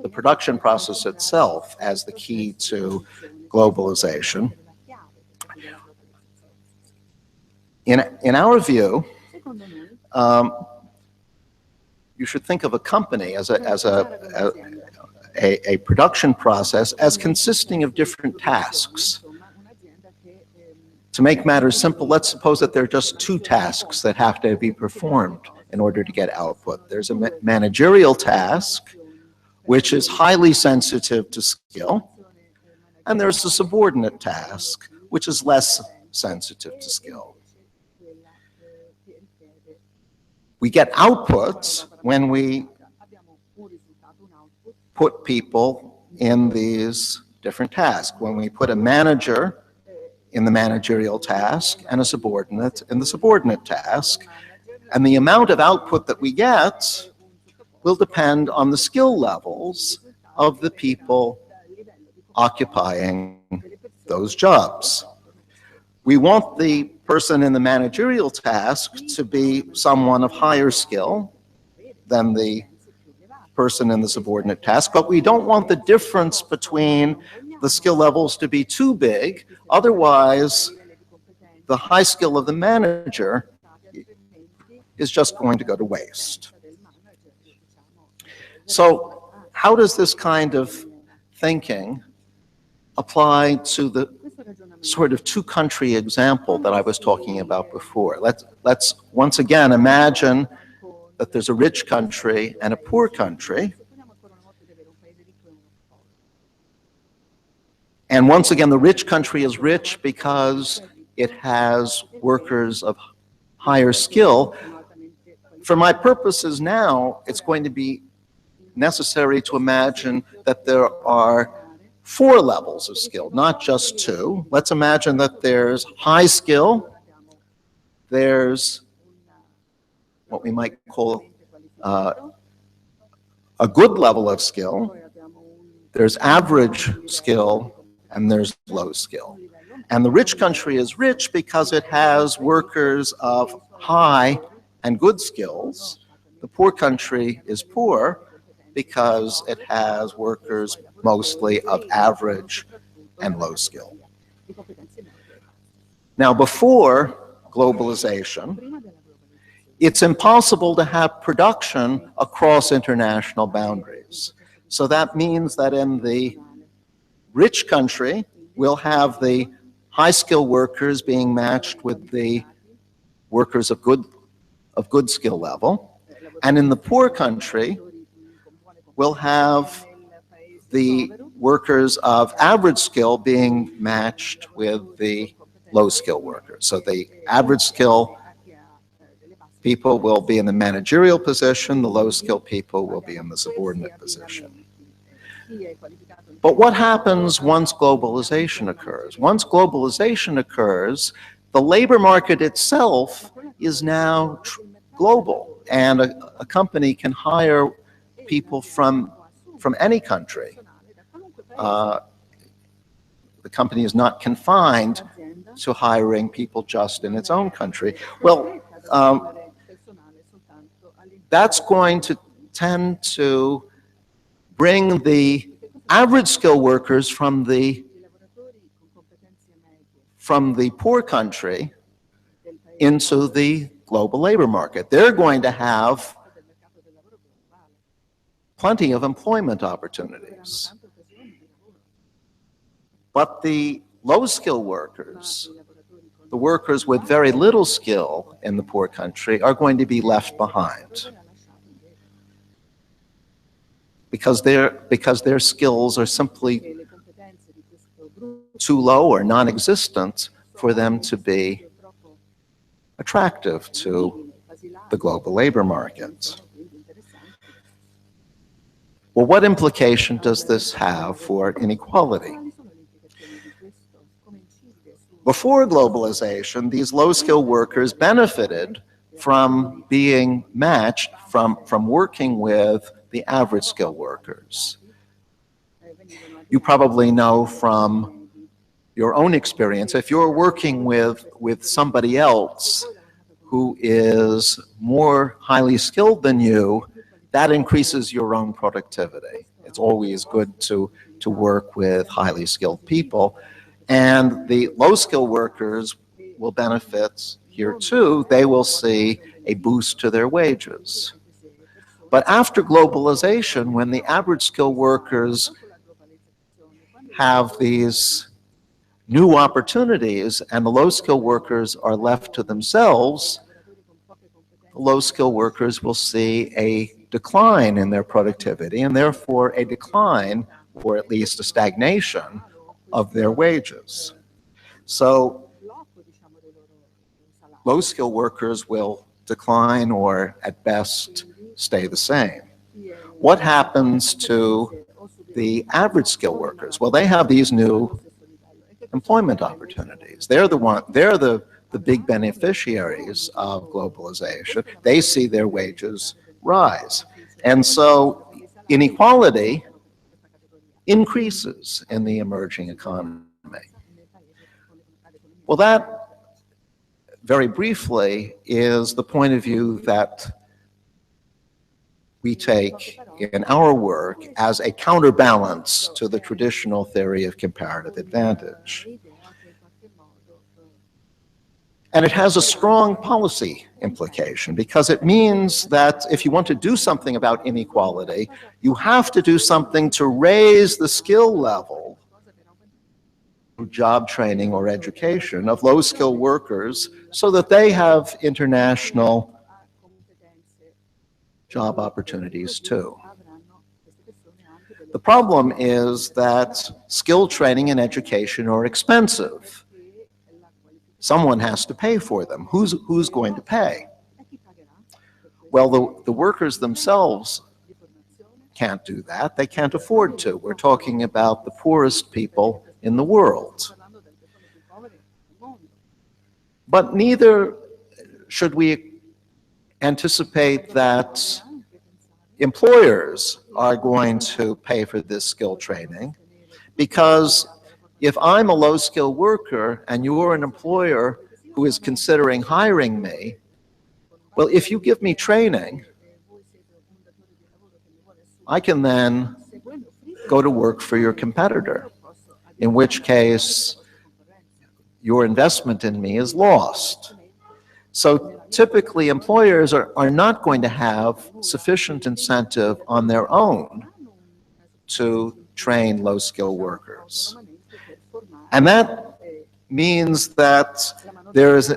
the production process itself as the key to globalization. In our view, you should think of a company as a production process as consisting of different tasks. To make matters simple, let's suppose that there are just two tasks that have to be performed in order to get output. There's a managerial task, which is highly sensitive to skill, and there's a subordinate task, which is less sensitive to skill. We get outputs when we put people in these different tasks. When we put a manager in the managerial task and a subordinate in the subordinate task. And the amount of output that we get will depend on the skill levels of the people occupying those jobs. We want the person in the managerial task to be someone of higher skill than the person in the subordinate task, but we don't want the difference between the skill levels to be too big. Otherwise, the high skill of the manager is just going to go to waste. So how does this kind of thinking apply to the sort of two-country example that I was talking about before? Let's once again imagine that there's a rich country and a poor country. And once again, the rich country is rich because it has workers of higher skill. For my purposes now, it's going to be necessary to imagine that there are 4 levels of skill, not just 2. Let's imagine that there's high skill, there's what we might call a good level of skill, there's average skill, and there's low skill. And the rich country is rich because it has workers of high and good skills. The poor country is poor because it has workers mostly of average and low skill. Now, before globalization, it's impossible to have production across international boundaries. So that means that in the rich country, we'll have the high-skill workers being matched with the workers of good skill level. And in the poor country, we'll have the workers of average skill being matched with the low-skill workers. So the average skill people will be in the managerial position, the low-skill people will be in the subordinate position. But what happens once globalization occurs? Once globalization occurs, the labor market itself is now global, and a company can hire people from any country. The company is not confined to hiring people just in its own country. Well, that's going to tend to bring the average skill workers from the poor country into the global labor market. They're going to have plenty of employment opportunities. But the low-skill workers, the workers with very little skill in the poor country, are going to be left behind because their skills are simply too low or non-existent for them to be attractive to the global labor market. Well, what implication does this have for inequality? Before globalization, these low-skilled workers benefited from being matched, from working with the average skilled workers. You probably know from your own experience, if you're working with somebody else who is more highly skilled than you, that increases your own productivity. It's always good to work with highly skilled people. And the low-skilled workers will benefit here too. They will see a boost to their wages. But after globalization, when the average skilled workers have these new opportunities and the low-skilled workers are left to themselves, the low-skilled workers will see a decline in their productivity and therefore a decline, or at least a stagnation, of their wages. So low-skilled workers will decline or at best stay the same. What happens to the average skilled workers? Well, they have these new employment opportunities. They're the big beneficiaries of globalization. They see their wages rise. And so inequality increases in the emerging economy. Well, that, very briefly, is the point of view that we take in our work as a counterbalance to the traditional theory of comparative advantage. And it has a strong policy implication because it means that if you want to do something about inequality, you have to do something to raise the skill level through job training or education of low-skilled workers so that they have international job opportunities too. The problem is that skill training and education are expensive. Someone has to pay for them. Who's going to pay? Well, the workers themselves can't do that. They can't afford to. We're talking about the poorest people in the world. But neither should we anticipate that employers are going to pay for this skill training, because if I'm a low-skilled worker and you're an employer who is considering hiring me, well, if you give me training, I can then go to work for your competitor, in which case your investment in me is lost. So typically employers are not going to have sufficient incentive on their own to train low-skilled workers. And that means that there is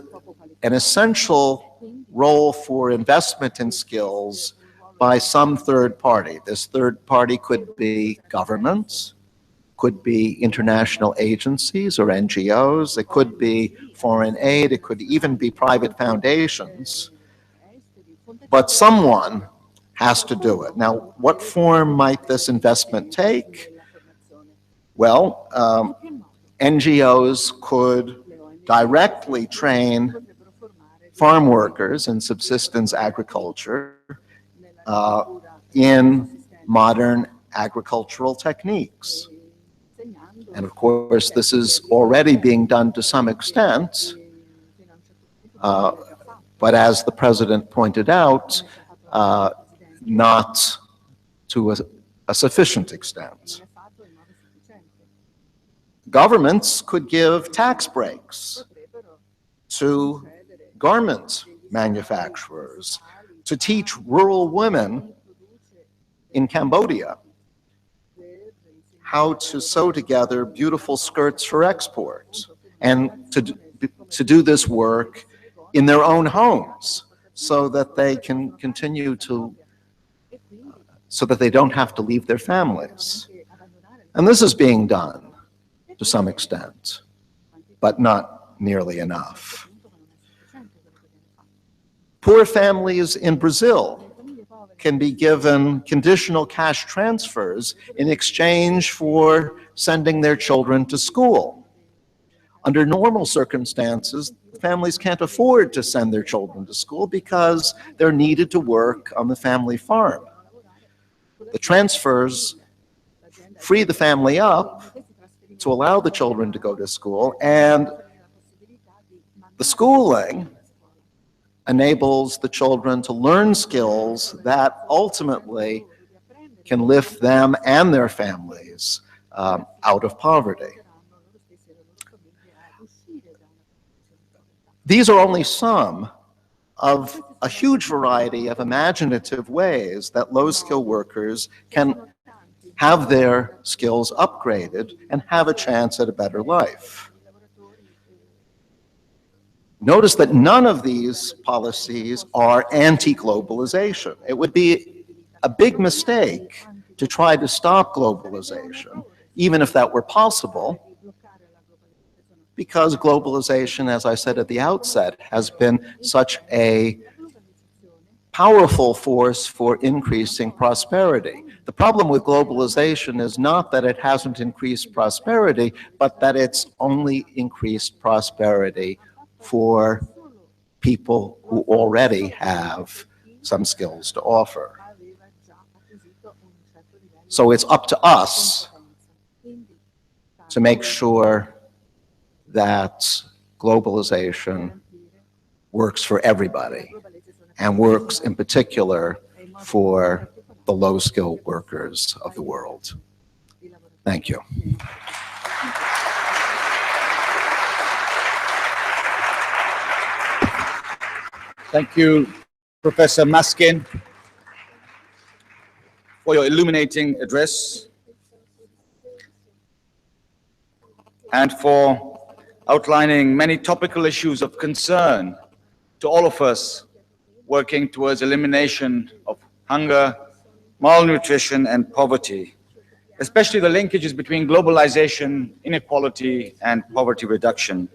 an essential role for investment in skills by some third party. This third party could be governments, could be international agencies or NGOs, it could be foreign aid, it could even be private foundations. But someone has to do it. Now, what form might this investment take? Well, NGOs could directly train farm workers in subsistence agriculture in modern agricultural techniques. And of course, this is already being done to some extent, but as the president pointed out, not to a sufficient extent. Governments could give tax breaks to garment manufacturers to teach rural women in Cambodia how to sew together beautiful skirts for export, and to do this work in their own homes so that they can continue to, so that they don't have to leave their families. And this is being done to some extent, but not nearly enough. Poor families in Brazil can be given conditional cash transfers in exchange for sending their children to school. Under normal circumstances, families can't afford to send their children to school because they're needed to work on the family farm. The transfers free the family up to allow the children to go to school, and the schooling enables the children to learn skills that ultimately can lift them and their families out of poverty. These are only some of a huge variety of imaginative ways that low-skill workers can have their skills upgraded and have a chance at a better life. Notice that none of these policies are anti-globalization. It would be a big mistake to try to stop globalization, even if that were possible, because globalization, as I said at the outset, has been such a powerful force for increasing prosperity. The problem with globalization is not that it hasn't increased prosperity, but that it's only increased prosperity for people who already have some skills to offer. So it's up to us to make sure that globalization works for everybody, and works in particular for the low-skilled workers of the world. Thank you. Thank you, Professor Maskin, for your illuminating address and for outlining many topical issues of concern to all of us working towards elimination of hunger, malnutrition, and poverty, especially the linkages between globalization, inequality, and poverty reduction.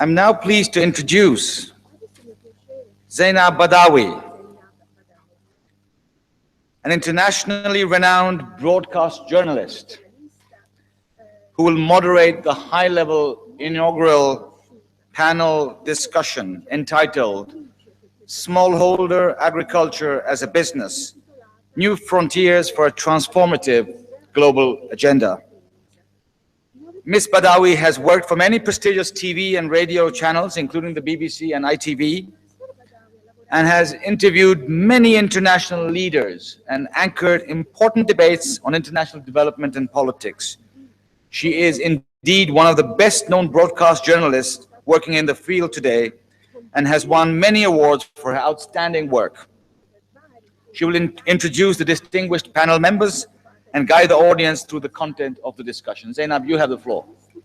I'm now pleased to introduce Zainab Badawi, an internationally renowned broadcast journalist who will moderate the high-level inaugural panel discussion entitled Smallholder Agriculture as a Business, New Frontiers for a Transformative Global Agenda. Ms. Badawi has worked for many prestigious TV and radio channels, including the BBC and ITV, and has interviewed many international leaders and anchored important debates on international development and politics. She is indeed one of the best-known broadcast journalists working in the field today and has won many awards for her outstanding work. She will introduce the distinguished panel members and guide the audience through the content of the discussion. Zainab, you have the floor. Do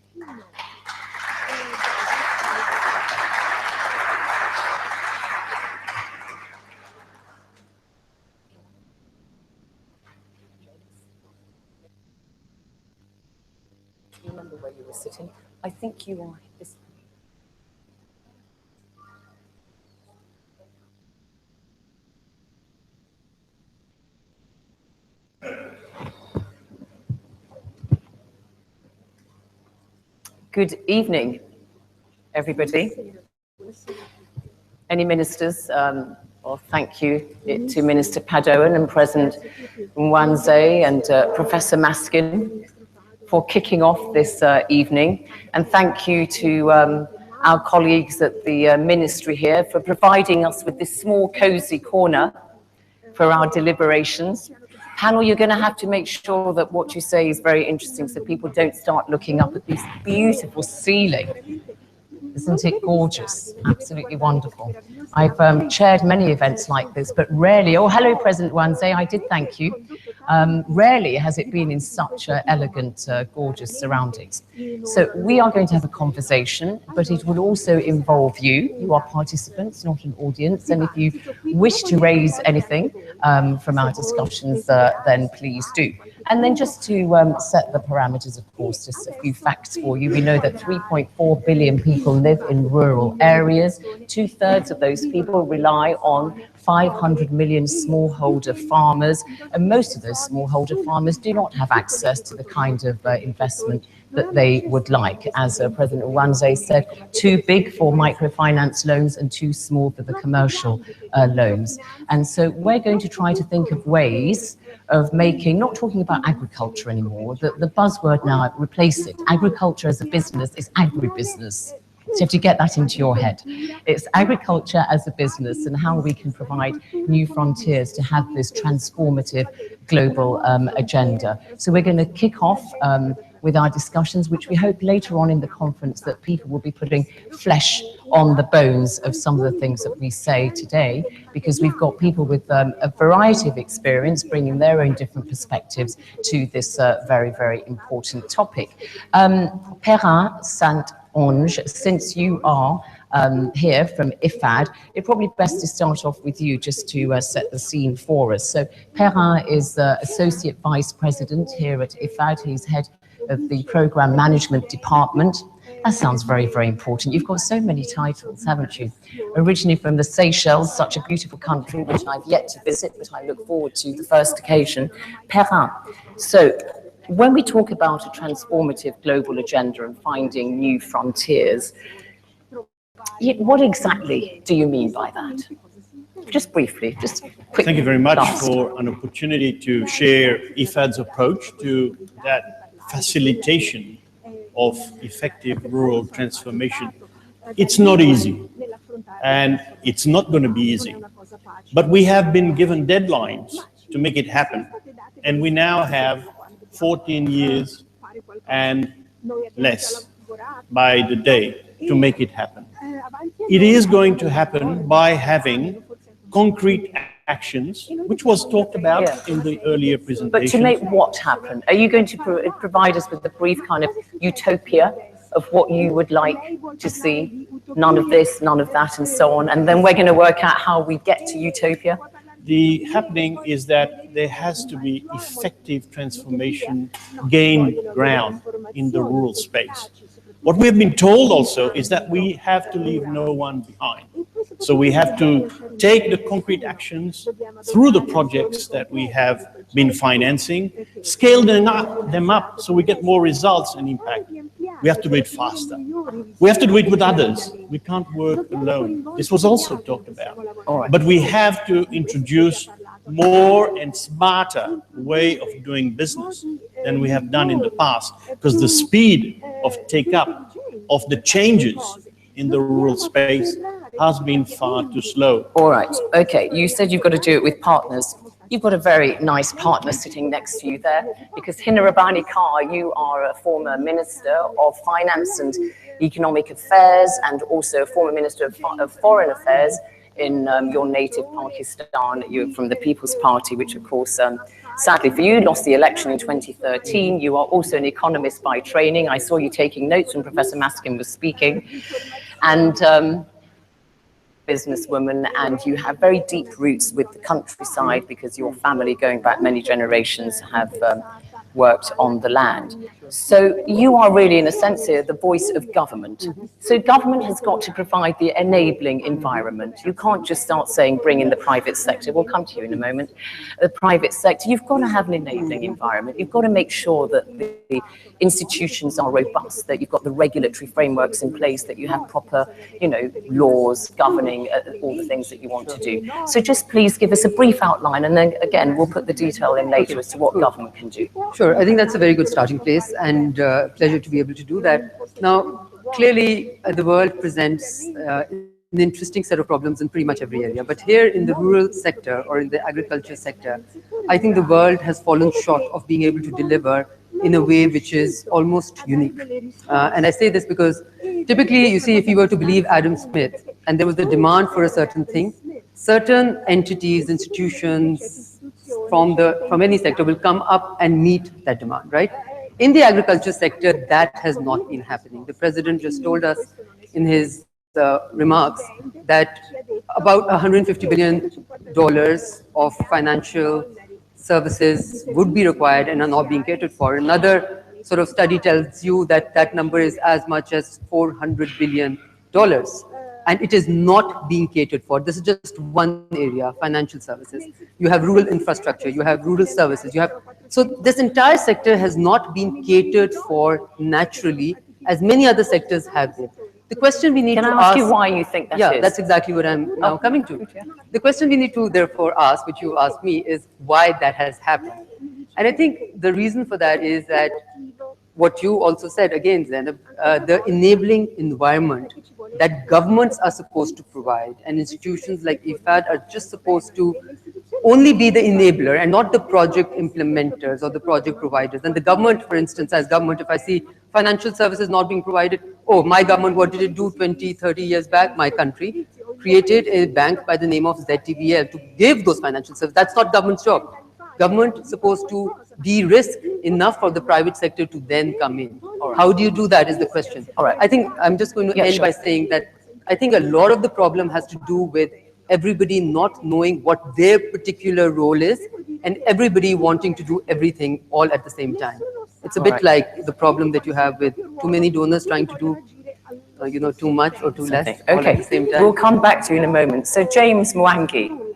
you remember where you were sitting? I think you are. Good evening, everybody. Any ministers, well, thank you to Minister Padoan and President Nwanze and Professor Maskin for kicking off this evening. And thank you to our colleagues at the ministry here for providing us with this small, cozy corner for our deliberations. Panel, you're going to have to make sure that what you say is very interesting so people don't start looking up at this beautiful ceiling. Isn't it gorgeous? Absolutely wonderful. I've chaired many events like this, but rarely, oh, hello, President Nwanze, I did thank you. Rarely has it been in such elegant, gorgeous surroundings. So we are going to have a conversation, but it will also involve you. You are participants, not an audience. And if you wish to raise anything from our discussions, then please do. And then just to set the parameters, of course, just a few facts for you. We know that 3.4 billion people live in rural areas. 2/3 of those people rely on 500 million smallholder farmers, and most of those smallholder farmers do not have access to the kind of investment that they would like. As President Nwanze said, too big for microfinance loans and too small for the commercial loans. And so we're going to try to think of ways of making, not talking about agriculture anymore, the buzzword now, replace it. Agriculture as a business is agribusiness. So you have to get that into your head. It's agriculture as a business and how we can provide new frontiers to have this transformative global agenda. So we're going to kick off with our discussions, which we hope later on in the conference that people will be putting flesh on the bones of some of the things that we say today, because we've got people with a variety of experience bringing their own different perspectives to this very, very important topic. Perrin Saint-Onge, since you are here from IFAD, it's probably best to start off with you just to set the scene for us. So Perrin is Associate Vice President here at IFAD. He's head of the Program Management Department. That sounds very, very important. You've got so many titles, haven't you? Originally from the Seychelles, such a beautiful country, which I've yet to visit, but I look forward to the first occasion. Perrin, so when we talk about a transformative global agenda and finding new frontiers, what exactly do you mean by that? Just briefly, just quickly. Thank you very much for an opportunity to share IFAD's approach to that facilitation of effective rural transformation. It's not easy, and it's not going to be easy. But we have been given deadlines to make it happen, and we now have 14 years and less by the day to make it happen. It is going to happen by having concrete actions, which was talked about in the earlier presentation. But to make what happen? Are you going to provide us with a brief kind of utopia of what you would like to see? None of this, none of that, and so on. And then we're going to work out how we get to utopia? The happening is that there has to be effective transformation gain ground in the rural space. What we have been told also is that we have to leave no one behind. So we have to take the concrete actions through the projects that we have been financing, scale them up so we get more results and impact. We have to do it faster. We have to do it with others. We can't work alone. This was also talked about. But we have to introduce more and smarter way of doing business than we have done in the past, because the speed of take-up of the changes in the rural space has been far too slow. All right, okay, you said you've got to do it with partners. You've got a very nice partner sitting next to you there, because Hina Rabbani Khan, you are a former Minister of Finance and Economic Affairs and also a former Minister of Foreign Affairs in your native Pakistan. You're from the People's Party, which of course, sadly for you, lost the election in 2013. You are also an economist by training. I saw you taking notes when Professor Maskin was speaking. And businesswoman, and you have very deep roots with the countryside because your family, going back many generations, have worked on the land. So you are really, in a sense here, the voice of government. So government has got to provide the enabling environment. You can't just start saying, bring in the private sector. We'll come to you in a moment. The private sector, you've got to have an enabling environment. You've got to make sure that the institutions are robust, that you've got the regulatory frameworks in place, that you have proper, laws governing all the things that you want to do. So just please give us a brief outline, and then again, we'll put the detail in later as to what government can do. Sure, I think that's a very good starting place, and pleasure to be able to do that. Now, clearly, the world presents an interesting set of problems in pretty much every area. But here in the rural sector or in the agriculture sector, I think the world has fallen short of being able to deliver in a way which is almost unique. And I say this because typically, you see, if you were to believe Adam Smith and there was a demand for a certain thing, certain entities, institutions, from any sector will come up and meet that demand, right? In the agriculture sector, that has not been happening. The president just told us in his remarks that about $150 billion of financial services would be required and are not being catered for. Another sort of study tells you that that number is as much as $400 billion. And it is not being catered for. This is just one area, financial services. You have rural infrastructure, you have rural services, so this entire sector has not been catered for naturally, as many other sectors have been. The question we need to ask... Can I ask you why you think that is? Yeah, that's exactly what I'm now coming to. The question we need to therefore ask, which you asked me, is why that has happened. And I think the reason for that is that what you also said, again, Zainab, the enabling environment that governments are supposed to provide, and institutions like IFAD are just supposed to only be the enabler and not the project implementers or the project providers. And the government, for instance, as government, if I see financial services not being provided, oh, my government, what did it do 20, 30 years back? My country created a bank by the name of ZTVL to give those financial services. That's not government's job. Government is supposed to de-risk enough for the private sector to then come in. How do you do that is the question. All right. I think I'm just going to end by saying that I think a lot of the problem has to do with everybody not knowing what their particular role is and everybody wanting to do everything all at the same time. It's a bit like the problem that you have with too many donors trying to do, too much or too less all at the same time. We'll come back to you in a moment. So James Mwangi,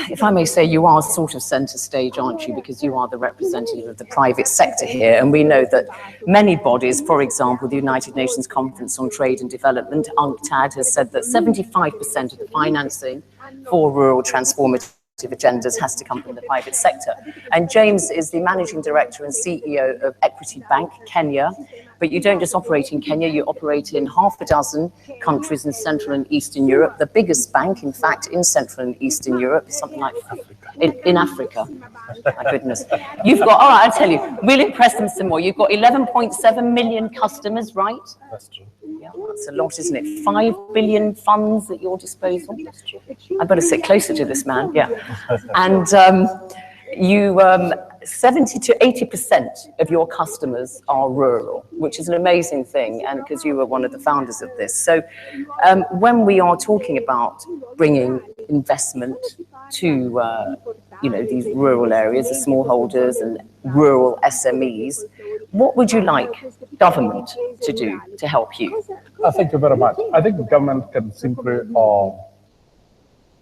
if I may say, you are sort of centre stage, aren't you? Because you are the representative of the private sector here. And we know that many bodies, for example, the United Nations Conference on Trade and Development, UNCTAD, has said that 75% of the financing for rural transformative agendas has to come from the private sector. And James is the managing director and CEO of Equity Bank Kenya. But you don't just operate in Kenya, you operate in half a dozen countries in Central and Eastern Europe. The biggest bank, in fact, in Central and Eastern Europe is something like in Africa. My goodness. You've got, all right, I'll tell you, we'll impress them some more. You've got 11.7 million customers, right? That's true. Yeah, that's a lot, isn't it? 5 billion funds at your disposal. That's true. I've got to sit closer to this man, yeah. And you... 70 to 80% of your customers are rural, which is an amazing thing, and because you were one of the founders of this. So when we are talking about bringing investment to these rural areas, the smallholders and rural SMEs, what would you like government to do to help you? Thank you very much. I think the government can simply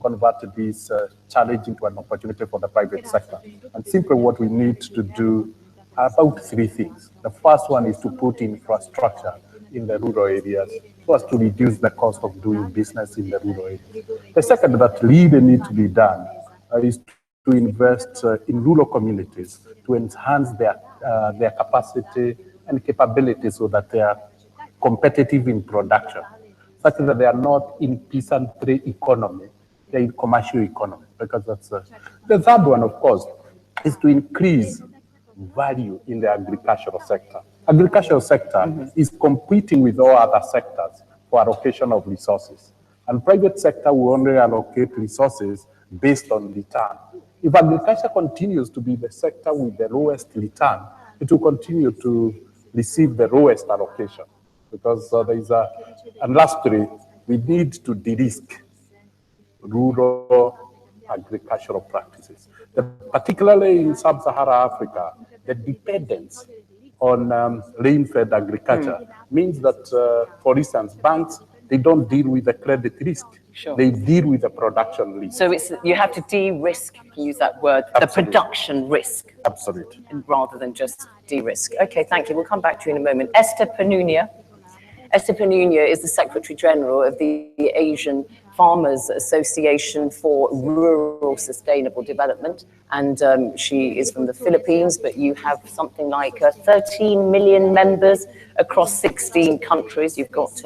convert this challenge into an opportunity for the private sector. And simply what we need to do are about three things. The first one is to put infrastructure in the rural areas so as to reduce the cost of doing business in the rural areas. The second that really needs to be done is to invest in rural communities to enhance their capacity and capabilities so that they are competitive in production, such that they are not in peasantry economy, in commercial economy, because that's the third one, of course, is to increase value in the agricultural sector. Agricultural sector is competing with all other sectors for allocation of resources, and private sector will only allocate resources based on return. If agriculture continues to be the sector with the lowest return, it will continue to receive the lowest allocation, because there is and lastly, we need to de-risk rural agricultural practices. Particularly in sub-Saharan Africa, the dependence on rain-fed agriculture means that, for instance, banks, they don't deal with the credit risk. Sure. They deal with the production risk. So you have to de-risk, you can use that word, Absolutely. The production risk. Absolutely. Rather than just de-risk. Okay, thank you. We'll come back to you in a moment. Esther Panunia. Esther Panunia is the Secretary General of the Asian Farmers Association for Rural Sustainable Development, and she is from the Philippines, but you have something like 13 million members across 16 countries. You've got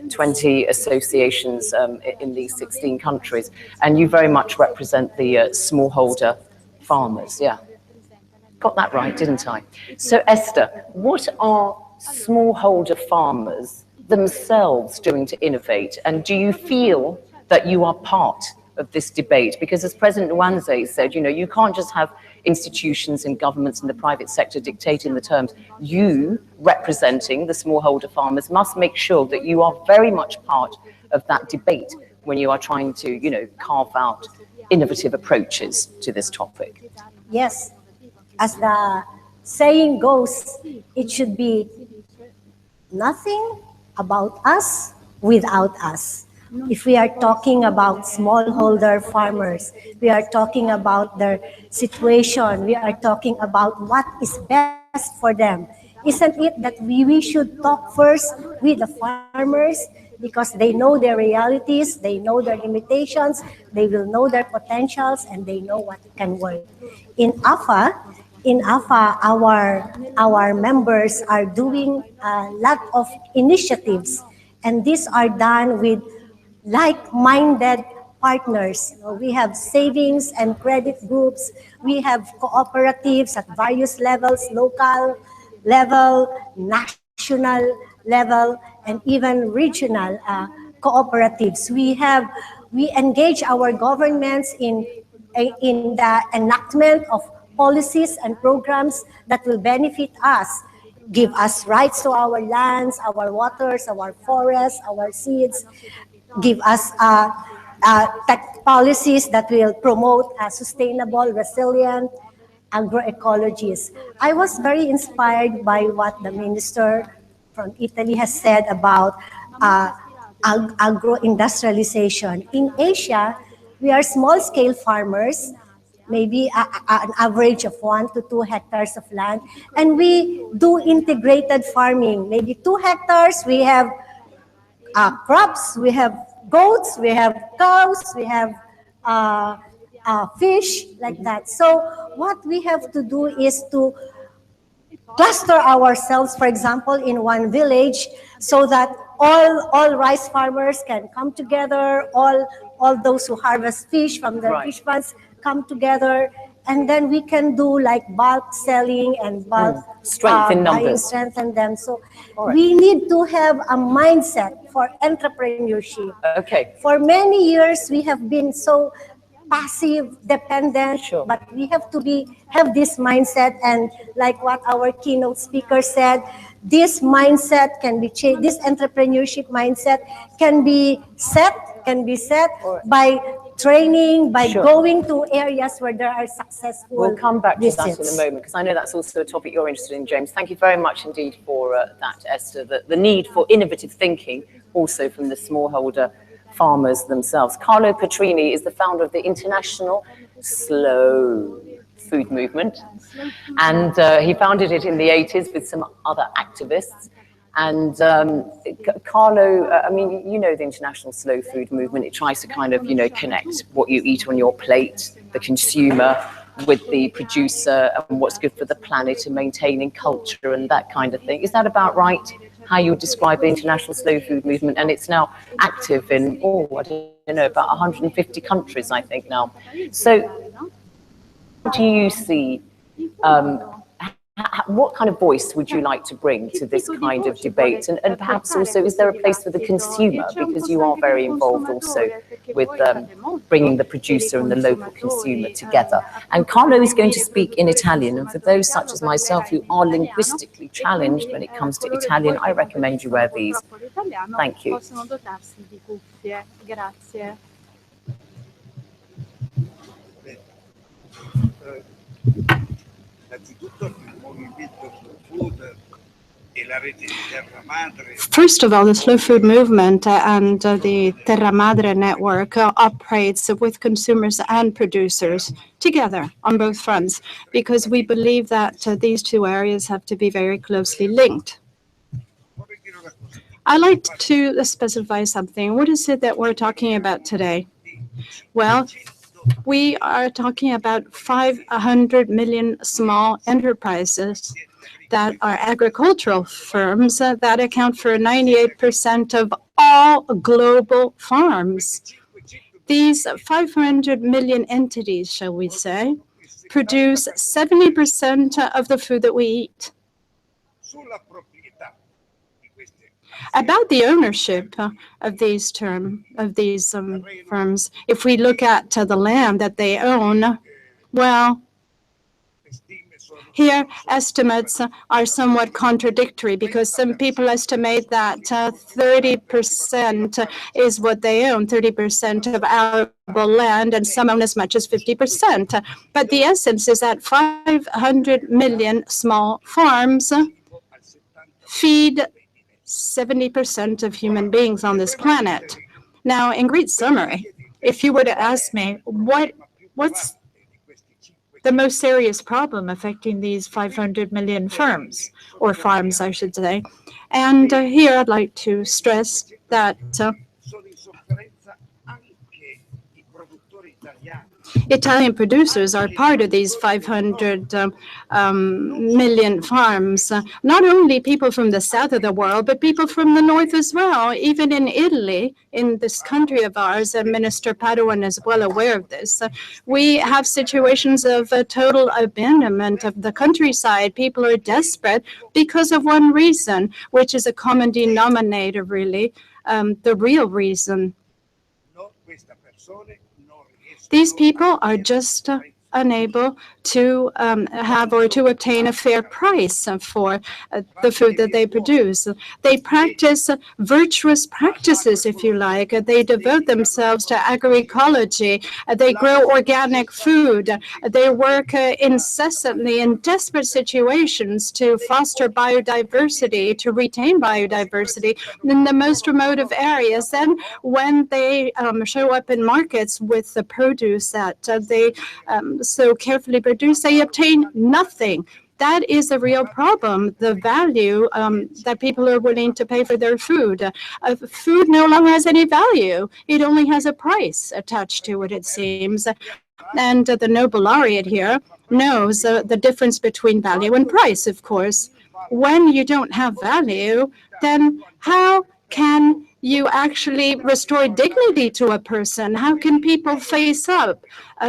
20 associations in these 16 countries, and you very much represent the smallholder farmers. Yeah, got that right, didn't I? So Esther, what are smallholder farmers themselves doing to innovate? And do you feel that you are part of this debate, because as President Nwanze said, you can't just have institutions and governments and the private sector dictating the terms. You, representing the smallholder farmers, must make sure that you are very much part of that debate when you are trying to, carve out innovative approaches to this topic. Yes, as the saying goes, it should be nothing about us without us. If we are talking about smallholder farmers, we are talking about their situation, we are talking about what is best for them. Isn't it that we should talk first with the farmers, because they know their realities, they know their limitations, they will know their potentials, and they know what can work. In AFA, our members are doing a lot of initiatives, and these are done with like-minded partners. We have savings and credit groups. We have cooperatives at various levels, local level, national level, and even regional cooperatives. We engage our governments in the enactment of policies and programs that will benefit us, give us rights to our lands, our waters, our forests, our seeds, give us tech policies that will promote sustainable, resilient agroecologies. I was very inspired by what the minister from Italy has said about agro-industrialization. In Asia, we are small-scale farmers, maybe an average of 1 to 2 hectares of land, and we do integrated farming. Maybe 2 hectares, we have crops, we have goats, we have cows, we have fish, like that. So what we have to do is to cluster ourselves, for example, in one village, so that all rice farmers can come together, all those who harvest fish from the fish ponds come together, and then we can do like bulk selling and bulk strengthen them. So we need to have a mindset for entrepreneurship. Okay. For many years, we have been so passive, dependent, but we have to have this mindset, and like what our keynote speaker said, this mindset can be changed. This entrepreneurship mindset can be set by training, by going to areas where there are successful We'll come back to visits. that in a moment, because I know that's also a topic you're interested in, James. Thank you very much indeed for that, Esther. The need for innovative thinking also from the smallholder farmers themselves. Carlo Petrini is the founder of the International Slow Food Movement, and he founded it in the 80s with some other activists. And Carlo, I mean, you know the International Slow Food Movement. It tries to kind of, connect what you eat on your plate, the consumer, with the producer, and what's good for the planet, and maintaining culture and that kind of thing. Is that about right, how you describe the International Slow Food Movement? And it's now active in, I don't know, about 150 countries, I think, now. So do you see, what kind of voice would you like to bring to this kind of debate? And perhaps also, is there a place for the consumer? Because you are very involved also with bringing the producer and the local consumer together. And Carlo is going to speak in Italian. And for those such as myself who are linguistically challenged when it comes to Italian, I recommend you wear these. Thank you. First of all, the Slow Food Movement and the Terra Madre network operates with consumers and producers together on both fronts, because we believe that these two areas have to be very closely linked. I'd like to specify something. What is it that we're talking about today? Well, we are talking about 500 million small enterprises that are agricultural firms that account for 98% of all global farms. These 500 million entities, shall we say, produce 70% of the food that we eat. About the ownership of these firms, if we look at the land that they own, well, here, estimates are somewhat contradictory because some people estimate that 30% is what they own, 30% of arable land, and some own as much as 50%. But the essence is that 500 million small farms feed 70% of human beings on this planet. Now, in great summary, if you were to ask me what's the most serious problem affecting these 500 million firms, or farms, I should say. And here I'd like to stress that Italian producers are part of these 500 million farms. Not only people from the south of the world, but people from the north as well. Even in Italy, in this country of ours, and Minister Padoan is well aware of this, we have situations of total abandonment of the countryside. People are desperate because of one reason, which is a common denominator, really, the real reason. These people are just unable to have or to obtain a fair price for the food that they produce. They practice virtuous practices, if you like. They devote themselves to agroecology. They grow organic food. They work incessantly in desperate situations to foster biodiversity, to retain biodiversity in the most remote of areas. Then when they show up in markets with the produce that they so carefully produce, they obtain nothing. That is a real problem, the value that people are willing to pay for their food. Food no longer has any value. It only has a price attached to it, it seems. And the Nobel laureate here knows the difference between value and price, of course. When you don't have value, then how can you actually restore dignity to a person? How can people face up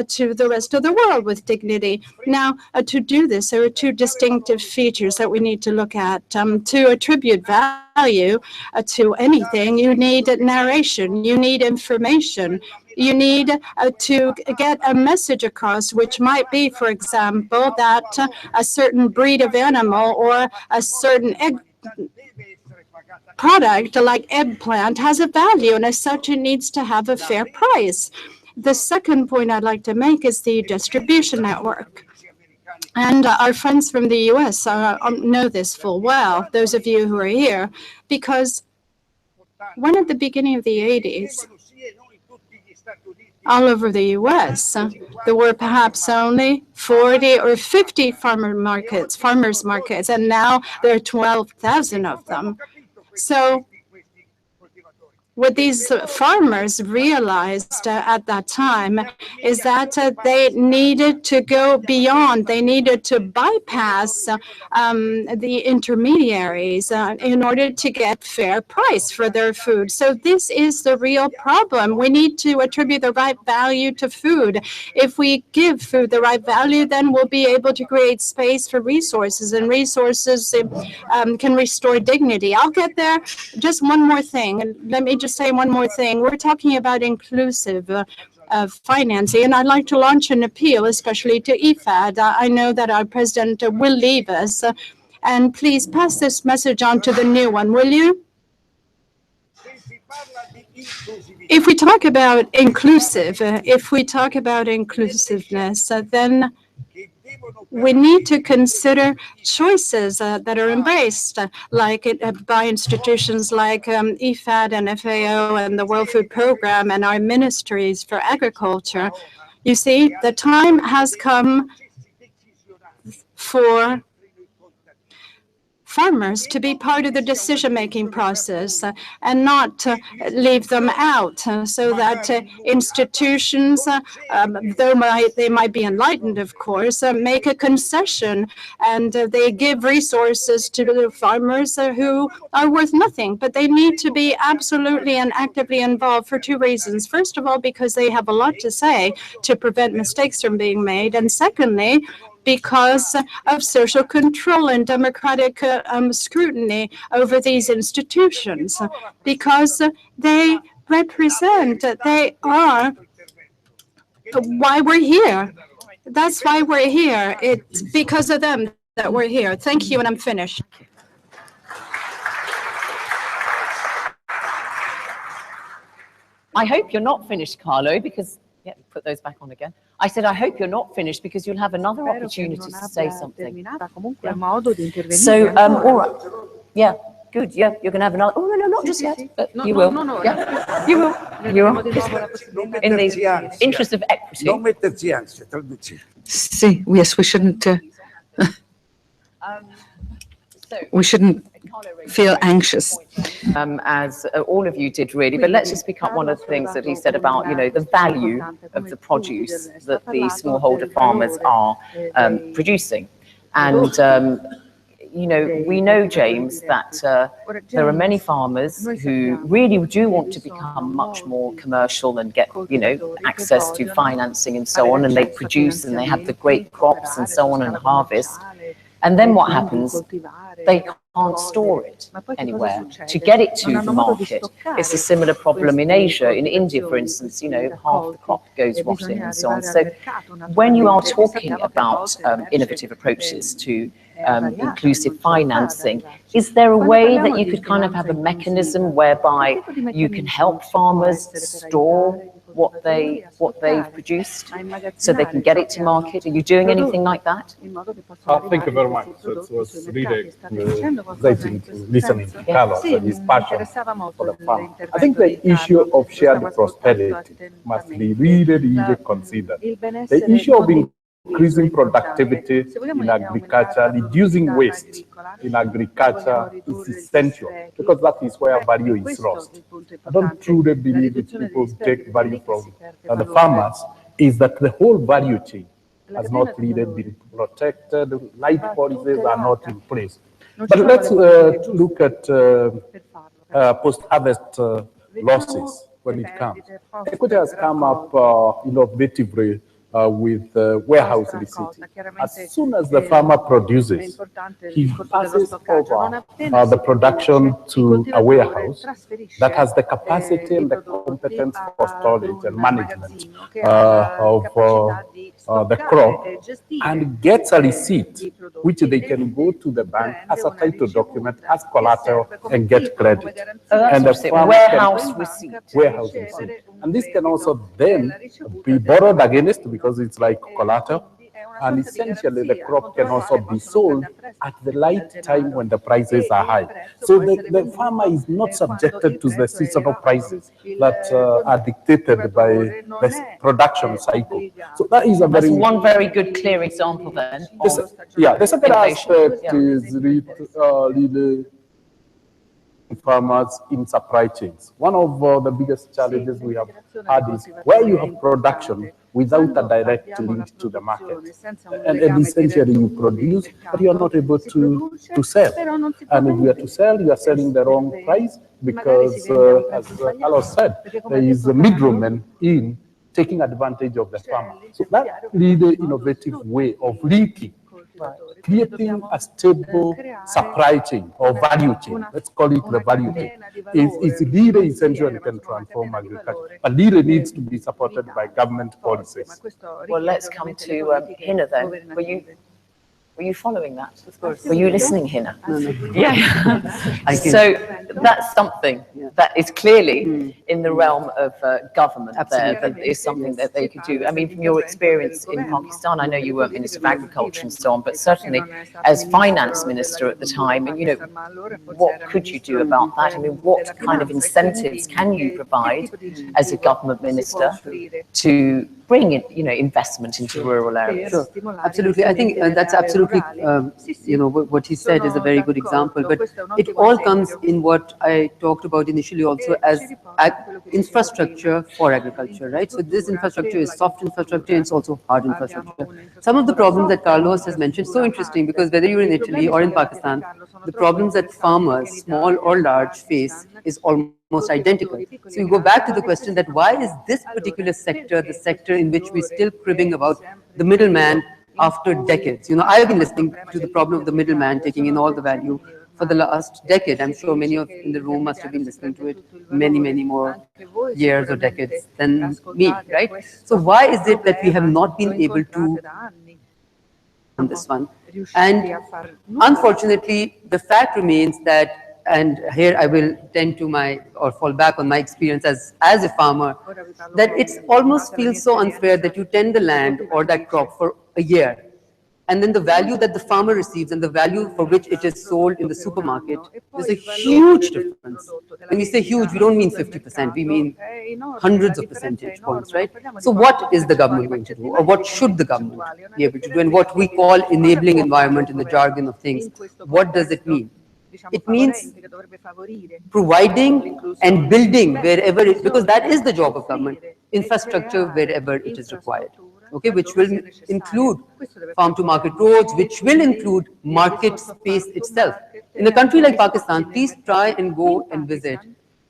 to the rest of the world with dignity? Now, to do this, there are two distinctive features that we need to look at. To attribute value to anything, you need narration, you need information. You need to get a message across, which might be, for example, that a certain breed of animal or a certain egg product like eggplant has a value, and as such it needs to have a fair price. The second point I'd like to make is the distribution network. And our friends from the US know this full well, those of you who are here, because when at the beginning of the 80s, all over the US, there were perhaps only 40 or 50 farmers markets, and now there are 12,000 of them. So what these farmers realized at that time is that they needed to go beyond, they needed to bypass the intermediaries in order to get fair price for their food. So this is the real problem. We need to attribute the right value to food. If we give food the right value, then we'll be able to create space for resources, and resources can restore dignity. I'll get there. Just one more thing, and let me just say one more thing. We're talking about inclusive financing, and I'd like to launch an appeal, especially to IFAD. I know that our president will leave us, and please pass this message on to the new one, will you? If we talk about inclusiveness, then we need to consider choices that are embraced, like by institutions like IFAD and FAO and the World Food Program and our ministries for agriculture. You see, the time has come for farmers to be part of the decision-making process and not leave them out, so that institutions, though they might be enlightened, of course, make a concession, and they give resources to the farmers who are worth nothing. But they need to be absolutely and actively involved for two reasons. First of all, because they have a lot to say to prevent mistakes from being made, and secondly, because of social control and democratic scrutiny over these institutions, because they represent, they are why we're here. That's why we're here. It's because of them that we're here. Thank you, and I'm finished. I hope you're not finished, Carlo, because, yeah, put those back on again. I said, I hope you're not finished because you'll have another opportunity to say something. So, all right. Yeah, good. Yeah, you're going to have another. Oh, no, not just yet. But you will. Yeah, you will. You will. In the interest of equity. See, yes, we shouldn't. We shouldn't feel anxious. As all of you did really, but let's just pick up one of the things that he said about, the value of the produce that the smallholder farmers are producing. And, we know, James, that there are many farmers who really do want to become much more commercial and get, access to financing and so on, and they produce and they have the great crops and so on and harvest. And then what happens? They can't store it anywhere to get it to the market. It's a similar problem in Asia. In India, for instance, half the crop goes rotting and so on. So when you are talking about innovative approaches to inclusive financing, is there a way that you could kind of have a mechanism whereby you can help farmers store what they've produced so they can get it to market? Are you doing anything like that? Thank you very much. It was really exciting to listening to Carlos and his passion for the farm. I think the issue of shared prosperity must be really considered. The issue of increasing productivity in agriculture, reducing waste in agriculture is essential because that is where value is lost. I don't truly believe that people take value from the farmers, is that the whole value chain has not really been protected, right policies are not in place. But let's look at post-harvest losses when it comes. Equity has come up innovatively with warehouse receipt. As soon as the farmer produces, he passes over the production to a warehouse that has the capacity and the competence for storage and management of the crop, and gets a receipt which they can go to the bank as a title document, as collateral, and get credit. And the warehouse receipt. Warehouse receipt. And this can also then be borrowed against because it's like collateral. And essentially, the crop can also be sold at the right time when the prices are high. So the farmer is not subjected to the seasonal prices that are dictated by the production cycle. So that is That's one very good, clear example then. The second aspect is really farmers in supply chains. One of the biggest challenges we have had is where you have production without a direct link to the market. And essentially you produce, but you are not able to sell. And if you are to sell, you are selling the wrong price because, as Carlos said, there is a middleman in taking advantage of the farmer. So that really innovative way of linking, creating a stable supply chain or value chain, let's call it the value chain, is really essential and can transform agriculture. But really needs to be supported by government policies. Well, let's come to Hina then. Were you following that? Of course. Were you listening, Hina? No. Yeah. So that's something that is clearly in the realm of government. There, that is something that they could do. I mean, from your experience in Pakistan, I know you weren't Minister of Agriculture and so on, but certainly as Finance Minister at the time, and what could you do about that? I mean, what kind of incentives can you provide as a government minister to bring in, investment into rural areas? Sure, absolutely. I think that's absolutely, what he said is a very good example. But it all comes in what I talked about initially also as infrastructure for agriculture, right? So this infrastructure is soft infrastructure, it's also hard infrastructure. Some of the problems that Carlos has mentioned, so interesting, because whether you're in Italy or in Pakistan, the problems that farmers, small or large, face is almost identical. So you go back to the question that why is this particular sector the sector in which we're still cribbing about the middleman after decades. You know, I have been listening to the problem of the middleman taking in all the value for the last decade. I'm sure many of in the room must have been listening to it many, many more years or decades than me, right? So why is it that we have not been able to on this one? And unfortunately, the fact remains that, and here I will tend to fall back on my experience as a farmer, that it's almost feels so unfair that you tend the land or that crop for a year, and then the value that the farmer receives and the value for which it is sold in the supermarket, there's a huge difference. When we say huge, we don't mean 50%, we mean hundreds of percentage points, right? So what is the government going to do, or what should the government be able to do? And what we call enabling environment in the jargon of things, what does it mean? It means providing and building wherever it, because that is the job of government, infrastructure wherever it is required. Okay, which will include farm-to-market roads, which will include market space itself. In a country like Pakistan, please try and go and visit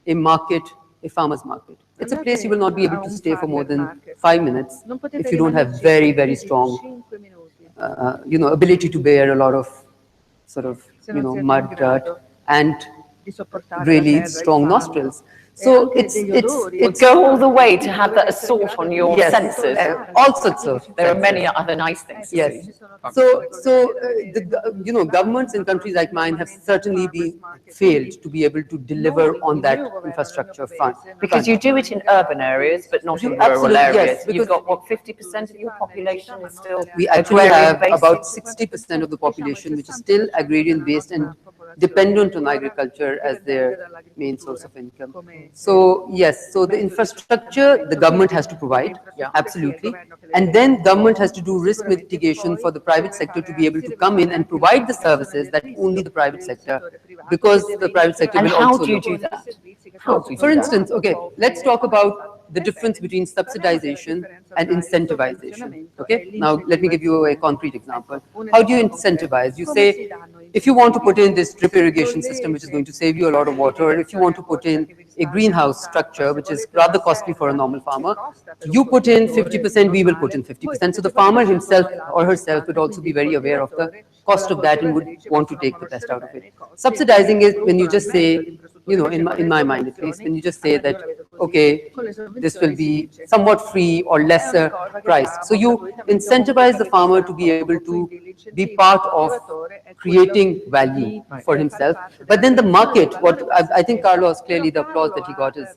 a market, a farmer's market. It's a place you will not be able to stay for more than 5 minutes if you don't have very, very strong, ability to bear a lot of sort of, mud, dirt, and really strong nostrils. So it's go all the way to have that assault on your senses. All sorts of. There are many other nice things. Yes. So governments in countries like mine have certainly failed to be able to deliver on that infrastructure fund. Because you do it in urban areas, but not in rural areas. You've got what, 50% of your population is still we actually have about 60% of the population which is still agrarian based and dependent on agriculture as their main source of income. So yes, so the infrastructure the government has to provide, absolutely. And then government has to do risk mitigation for the private sector to be able to come in and provide the services that only the private sector, because the private sector will also. And how do you do that? For instance, okay, let's talk about the difference between subsidization and incentivization. Okay, now let me give you a concrete example. How do you incentivize? You say, if you want to put in this drip irrigation system, which is going to save you a lot of water, or if you want to put in a greenhouse structure, which is rather costly for a normal farmer, you put in 50%, we will put in 50%. So the farmer himself or herself would also be very aware of the cost of that and would want to take the best out of it. Subsidizing is when you just say, in my mind at least, when you just say that, okay, this will be somewhat free or lesser price. So you incentivize the farmer to be able to be part of creating value for himself. But then the market, what I think Carlos, clearly the applause that he got is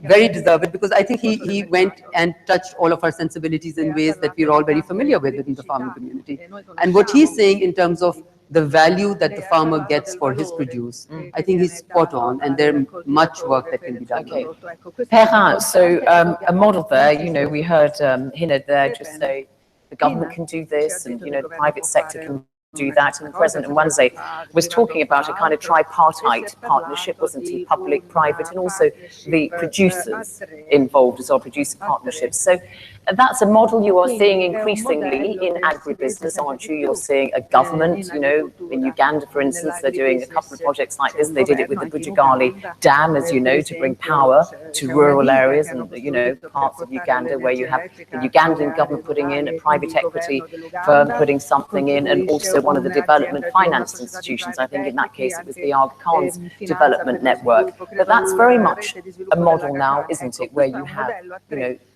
very deserved, because I think he went and touched all of our sensibilities in ways that we're all very familiar with within the farming community. And what he's saying in terms of the value that the farmer gets for his produce, I think he's spot on, and there's much work that can be done. Okay. Perrin, so a model there, we heard Hinad there just say the government can do this, and the private sector can do that, and President Nwanze was talking about a kind of tripartite partnership, wasn't he? Public, private, and also the producers involved as well, producer partnerships. So that's a model you are seeing increasingly in agribusiness, aren't you? You're seeing a government, in Uganda, for instance, they're doing a couple of projects like this. They did it with the Bujagali Dam, as you know, to bring power to rural areas and, parts of Uganda where you have the Ugandan government putting in, a private equity firm putting something in, and also one of the development finance institutions. I think in that case it was the Aga Khan's development network. But that's very much a model now, isn't it, where you have,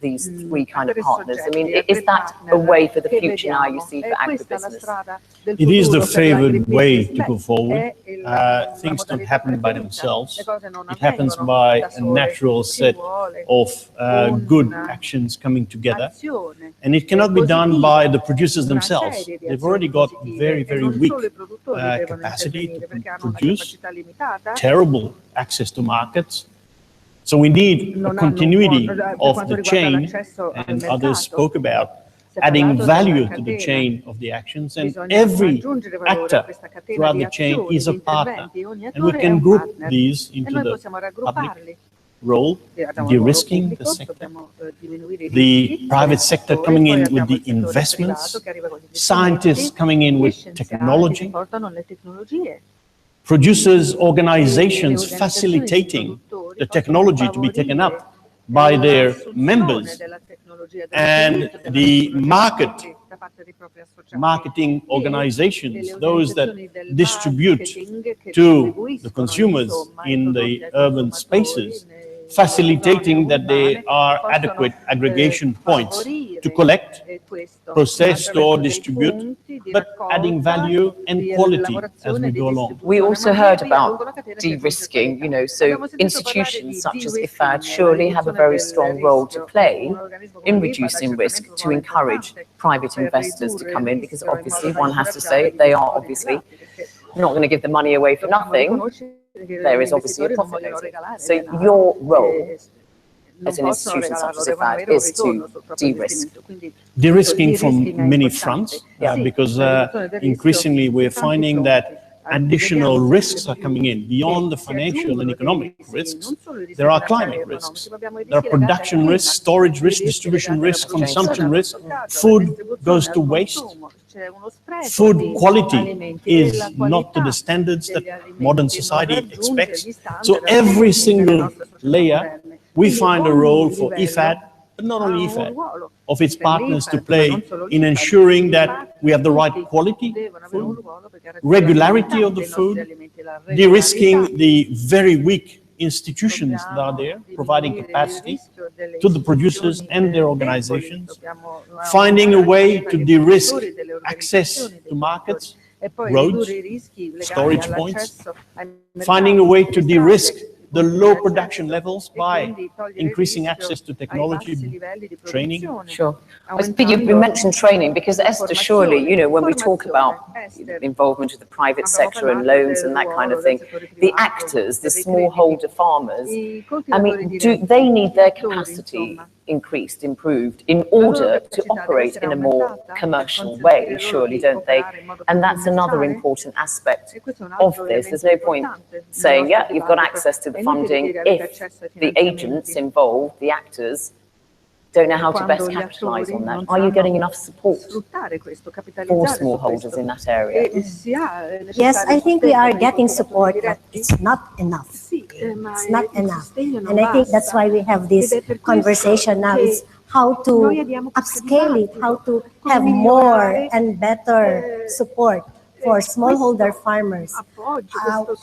these three kind of partners. I mean, is that a way for the future now you see for agribusiness? It is the favored way to go forward. Things don't happen by themselves. It happens by a natural set of good actions coming together. And it cannot be done by the producers themselves. They've already got very, very weak capacity to produce, terrible access to markets. So we need a continuity of the chain, and others spoke about adding value to the chain of the actions, and every actor throughout the chain is a partner. And we can group these into the public role, de-risking the sector, the private sector coming in with the investments, scientists coming in with technology, producers, organizations facilitating the technology to be taken up by their members, and the market marketing organizations, those that distribute to the consumers in the urban spaces, facilitating that there are adequate aggregation points to collect, process, store, distribute, but adding value and quality as we go along. We also heard about de-risking, you know, so institutions such as IFAD surely have a very strong role to play in reducing risk to encourage private investors to come in, because obviously one has to say they are obviously not going to give the money away for nothing. There is obviously a profit motive. So your role as an institution such as IFAD is to de-risk. De-risking from many fronts, because increasingly we're finding that additional risks are coming in beyond the financial and economic risks. There are climate risks, there are production risks, storage risks, distribution risks, consumption risks. Food goes to waste. Food quality is not to the standards that modern society expects. So every single layer, we find a role for IFAD, but not only IFAD, of its partners to play in ensuring that we have the right quality food, regularity of the food, de-risking the very weak institutions that are there, providing capacity to the producers and their organizations, finding a way to de-risk access to markets, roads, storage points, finding a way to de-risk the low production levels by increasing access to technology, training. Sure. You mentioned training, because Esther, surely, you know, when we talk about involvement of the private sector and loans and that kind of thing, the actors, the smallholder farmers, I mean, do they need their capacity increased, improved, in order to operate in a more commercial way, surely, don't they? And that's another important aspect of this. There's no point saying, yeah, you've got access to the funding if the agents involved, the actors, don't know how to best capitalize on that. Are you getting enough support for smallholders in that area? Yes, I think we are getting support, but it's not enough. It's not enough. And I think that's why we have this conversation now, is how to upscale it, how to have more and better support for smallholder farmers.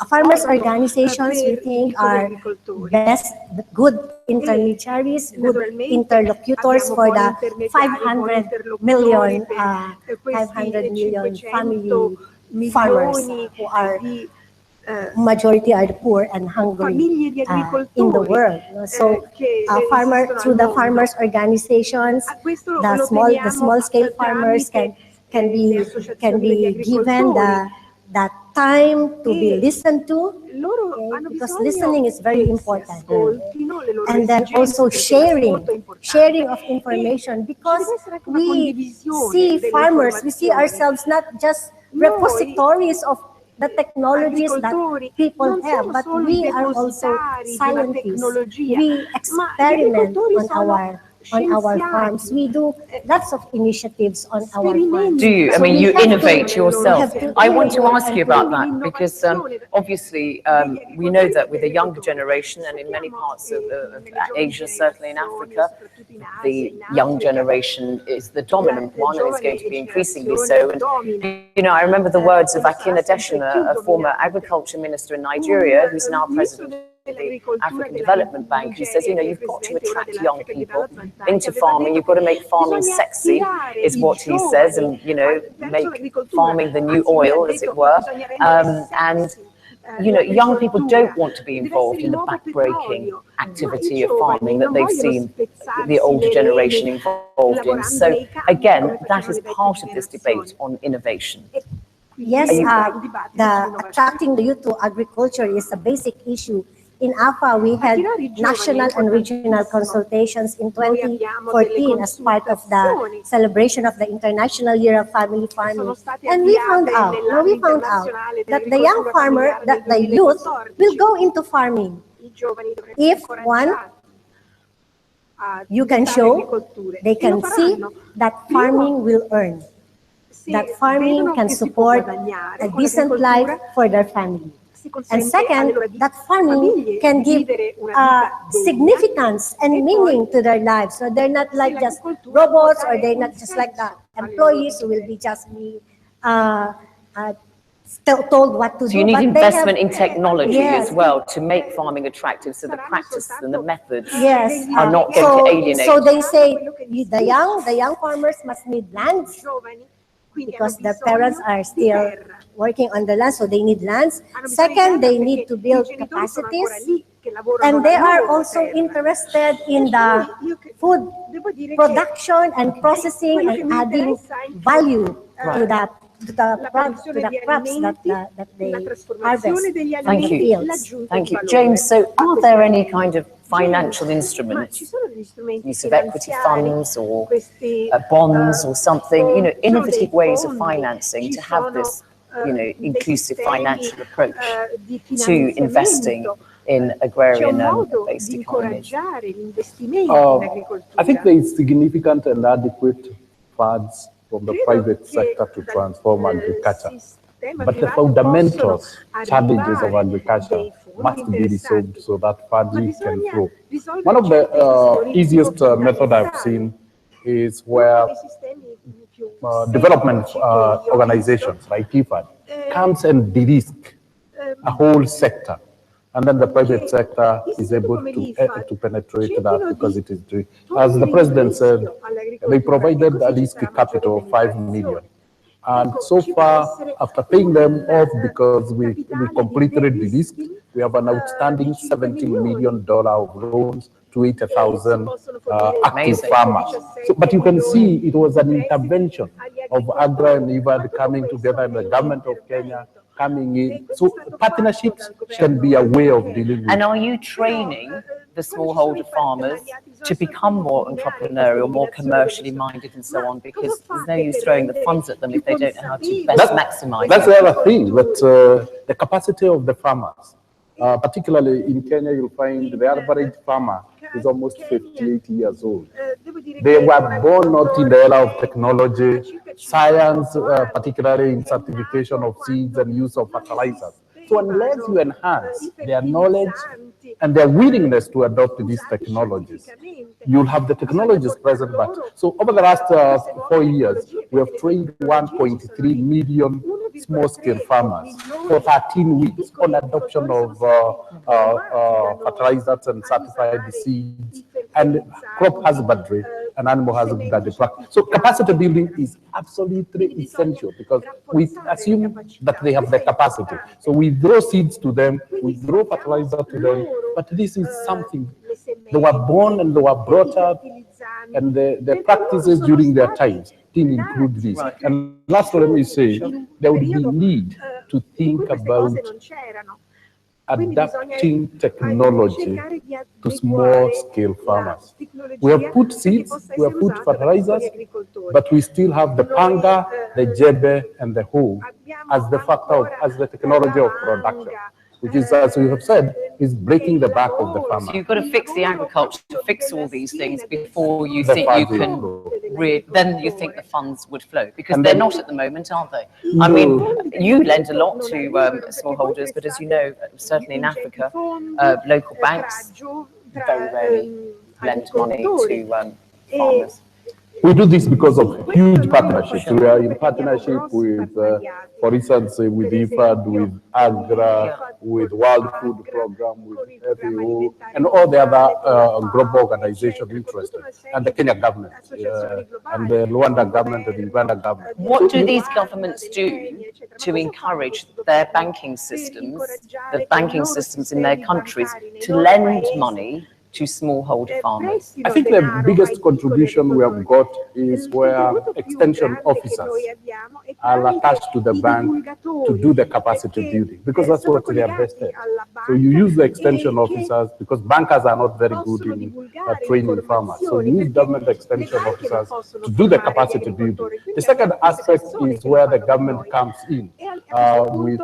Farmers' organizations, we think, are good intermediaries, good interlocutors for the 500 million family farmers who are majority are the poor and hungry in the world. So, through the farmers' organizations, the small scale farmers can be given the time to be listened to, because listening is very important. And then also sharing of information, because we see farmers, we see ourselves not just repositories of the technologies that people have, but we are also scientists. We experiment on our farms. We do lots of initiatives on our farms. Do you? I mean, you innovate yourself. I want to ask you about that, because obviously we know that with the younger generation, and in many parts of Asia, certainly in Africa, the young generation is the dominant one, and is going to be increasingly so. And, you know, I remember the words of Akin Adesina, a former agriculture minister in Nigeria, who's now president of the African Development Bank, who says, you know, you've got to attract young people into farming. You've got to make farming sexy, is what he says, and, you know, make farming the new oil, as it were. And, you know, young people don't want to be involved in the backbreaking activity of farming that they've seen the older generation involved in. So, again, that is part of this debate on innovation. Yes, the attracting the youth to agriculture is a basic issue. In AFA, we had national and regional consultations in 2014 as part of the celebration of the International Year of Family Farming. And we found out that the young farmer, that the youth, will go into farming if, one, you can show, they can see that farming will earn, that farming can support a decent life for their family. And second, that farming can give significance and meaning to their lives. So they're not like just robots, or they're not just like the employees who will be just be told what to do. So you need but they investment have- in technology Yes. as well to make farming attractive, so the practices and the methods Yes, are not going to alienate. So they say the young farmers must need lands because the parents are still working on the land, so they need lands. Second, they need to build capacities, and they are also interested in the food production and processing and adding value to the crops that they harvest Thank in the you. fields. Thank you. James, so are there any kind of financial instruments, use of equity funds or bonds or something, innovative ways of financing to have this, inclusive financial approach to investing in agrarian based economies? I think there is significant and adequate funds from the private sector to transform agriculture. But the fundamental challenges of agriculture must be resolved so that funding can flow. One of the easiest method I've seen is where development organizations like IFAD comes and de-risk a whole sector. And then the private sector is able to penetrate that because it is doing. As the president said, they provided a risk capital of 5 million. And so far, after paying them off because we completed the risk, we have an outstanding $17 million of loans to 80,000 active farmers. So, but you can see it was an intervention of AGRA and IFAD coming together and the government of Kenya coming in. So partnerships can be a way of dealing with. And are you training the smallholder farmers to become more entrepreneurial, more commercially minded and so on? Because there's no use throwing the funds at them if they don't know how to best maximize That's it. the other thing, that the capacity of the farmers, particularly in Kenya, you'll find the average farmer is almost 58 years old. They were born not in the era of technology, science, particularly in certification of seeds and use of fertilizers. So unless you enhance their knowledge and their willingness to adopt these technologies, you'll have the technologies present. But so over the last 4 years, we have trained 1.3 million small-scale farmers for 13 weeks on adoption of fertilizers and certified seeds and crop husbandry and animal husbandry practice. So capacity building is absolutely essential because we assume that they have the capacity. So we throw seeds to them, we throw fertilizer to them, but this is something they were born and they were brought up, and the practices during their times didn't include this. And last, let me say, there would be need to think about adapting technology to small-scale farmers. We have put seeds, we have put fertilizers, but we still have the panga, the jebe, and the hoe as the factor of, as the technology of production, which is, as we have said, is breaking the back of the farmer. So you've got to fix the agriculture, to fix all these things before you think you can, then you think the funds would flow, because they're not at the moment, aren't they? I mean, you lend a lot to smallholders, but as you know, certainly in Africa, local banks very rarely lend money to farmers. We do this because of huge partnerships. We are in partnership with, for instance, with IFAD, with AGRA, with World Food Program, with FAO, and all the other global organizations interested, and the Kenya government, and the Rwanda government, and the Uganda government. What do these governments do to encourage their banking systems, the banking systems in their countries, to lend money to smallholder farmers? I think the biggest contribution we have got is where extension officers are attached to the bank to do the capacity building, because that's what they are best at. So you use the extension officers because bankers are not very good in training farmers. So you use government extension officers to do the capacity building. The second aspect is where the government comes in with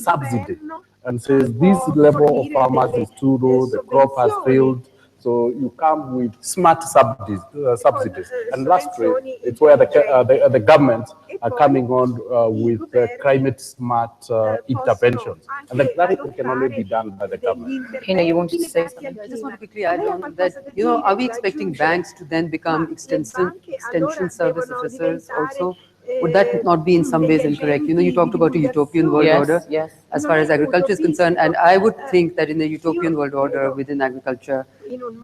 subsidy and says this level of farmers is too low, the crop has failed, So you come with smart subsidies. And lastly, it's where the governments are coming on with climate smart interventions. And that can only be done by the government. Pina, you wanted to say something? I just want to quickly add on that, are we expecting banks to then become extension service officers also? Would that not be in some ways incorrect? You talked about a utopian world order Yes. as far as agriculture is concerned, and I would think that in a utopian world order within agriculture,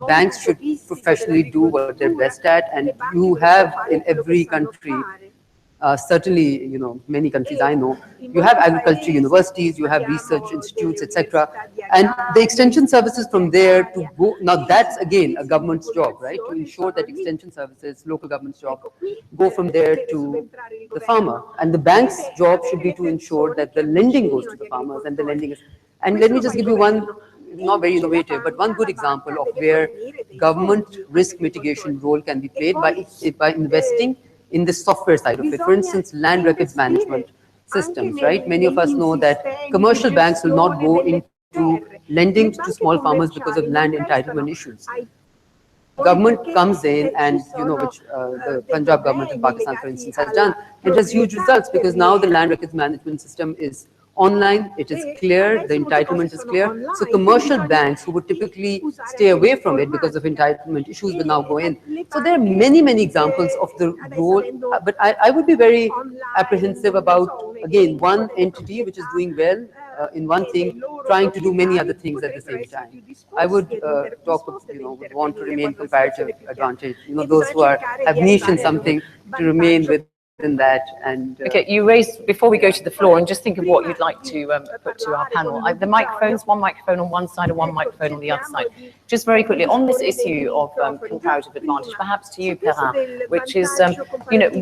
banks should professionally do what they're best at, and you have in every country, certainly, many countries I know, you have agriculture universities, you have research institutes, etc. And the extension services from there to go, now that's again a government's job, right? To ensure that extension services, local government's job, go from there to the farmer. And the bank's job should be to ensure that the lending goes to the farmers and the lending is, and let me just give you one, not very innovative, but one good example of where government risk mitigation role can be played by investing in the software side of it. For instance, land records management systems, right? Many of us know that commercial banks will not go into lending to small farmers because of land entitlement issues. Government comes in and, which the Punjab government in Pakistan, for instance, has done. It has huge results because now the land records management system is online, it is clear, the entitlement is clear. So commercial banks who would typically stay away from it because of entitlement issues will now go in. So there are many, many examples of the role, but I would be very apprehensive about, again, one entity which is doing well in one thing, trying to do many other things at the same time. I would would want to remain comparative advantage, those who have niche in something to remain within that. And Okay, you raised, before we go to the floor, and just think of what you'd like to put to our panel. The microphones, one microphone on one side and one microphone on the other side. Just very quickly, on this issue of comparative advantage, perhaps to you, Perrin, which is,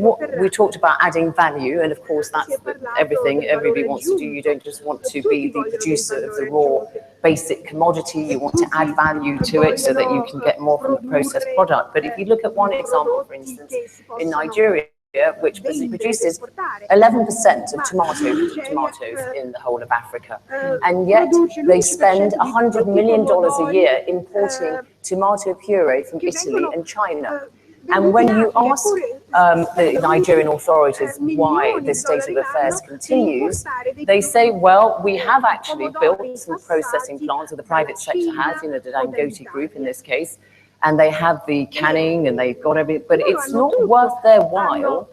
what we talked about adding value, and of course that's everything everybody wants to do. You don't just want to be the producer of the raw basic commodity, you want to add value to it so that you can get more from the processed product. But if you look at one example, for instance, in Nigeria, which produces 11% of tomatoes in the whole of Africa. And yet they spend $100 million a year importing tomato puree from Italy and China. And when you ask the Nigerian authorities why this state of affairs continues, they say, well, we have actually built some processing plants, or the private sector has, the Dangote Group in this case, and they have the canning and they've got everything, but it's not worth their while,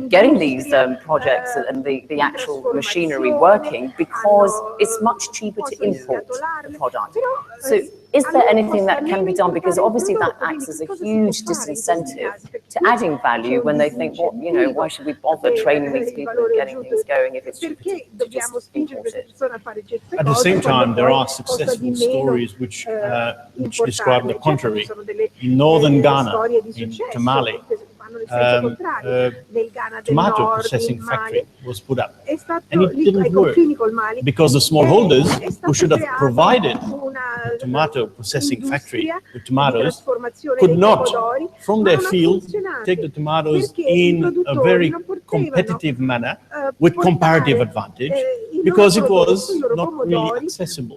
getting these projects and the actual machinery working, because it's much cheaper to import the product. So is there anything that can be done? Because obviously that acts as a huge disincentive to adding value when they think, why should we bother training these people and getting things going if it's cheaper to just import it? At the same time, there are successful stories which describe the contrary. In northern Ghana, in Tamale, tomato processing factory was put up, and it didn't work because the smallholders who should have provided the tomato processing factory with tomatoes could not, from their field, take the tomatoes in a very competitive manner with comparative advantage, because it was not really accessible.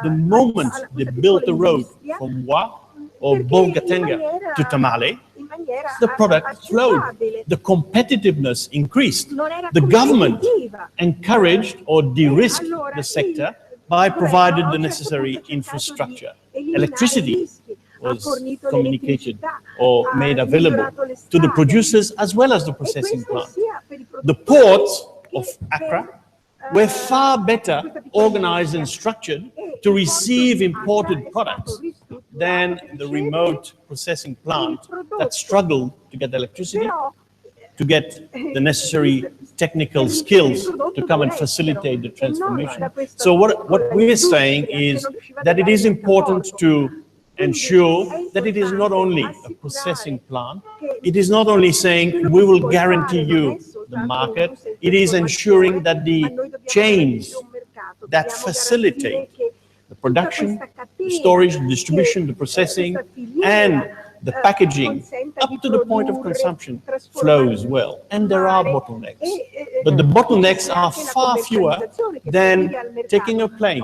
The moment they built a road from Wa or Bolgatenga to Tamale, the product flowed. The competitiveness increased. The government encouraged or de-risked the sector by providing the necessary infrastructure. Electricity was communicated or made available to the producers as well as the processing plant. The ports of Accra were far better organized and structured to receive imported products than the remote processing plant that struggled to get electricity, to get the necessary technical skills to come and facilitate the transformation. So what we're saying is that it is important to ensure that it is not only a processing plant, it is not only saying we will guarantee you the market, it is ensuring that the chains that facilitate the production, the storage, the distribution, the processing, and the packaging up to the point of consumption flows well. And there are bottlenecks. but the bottlenecks are far fewer than taking a plane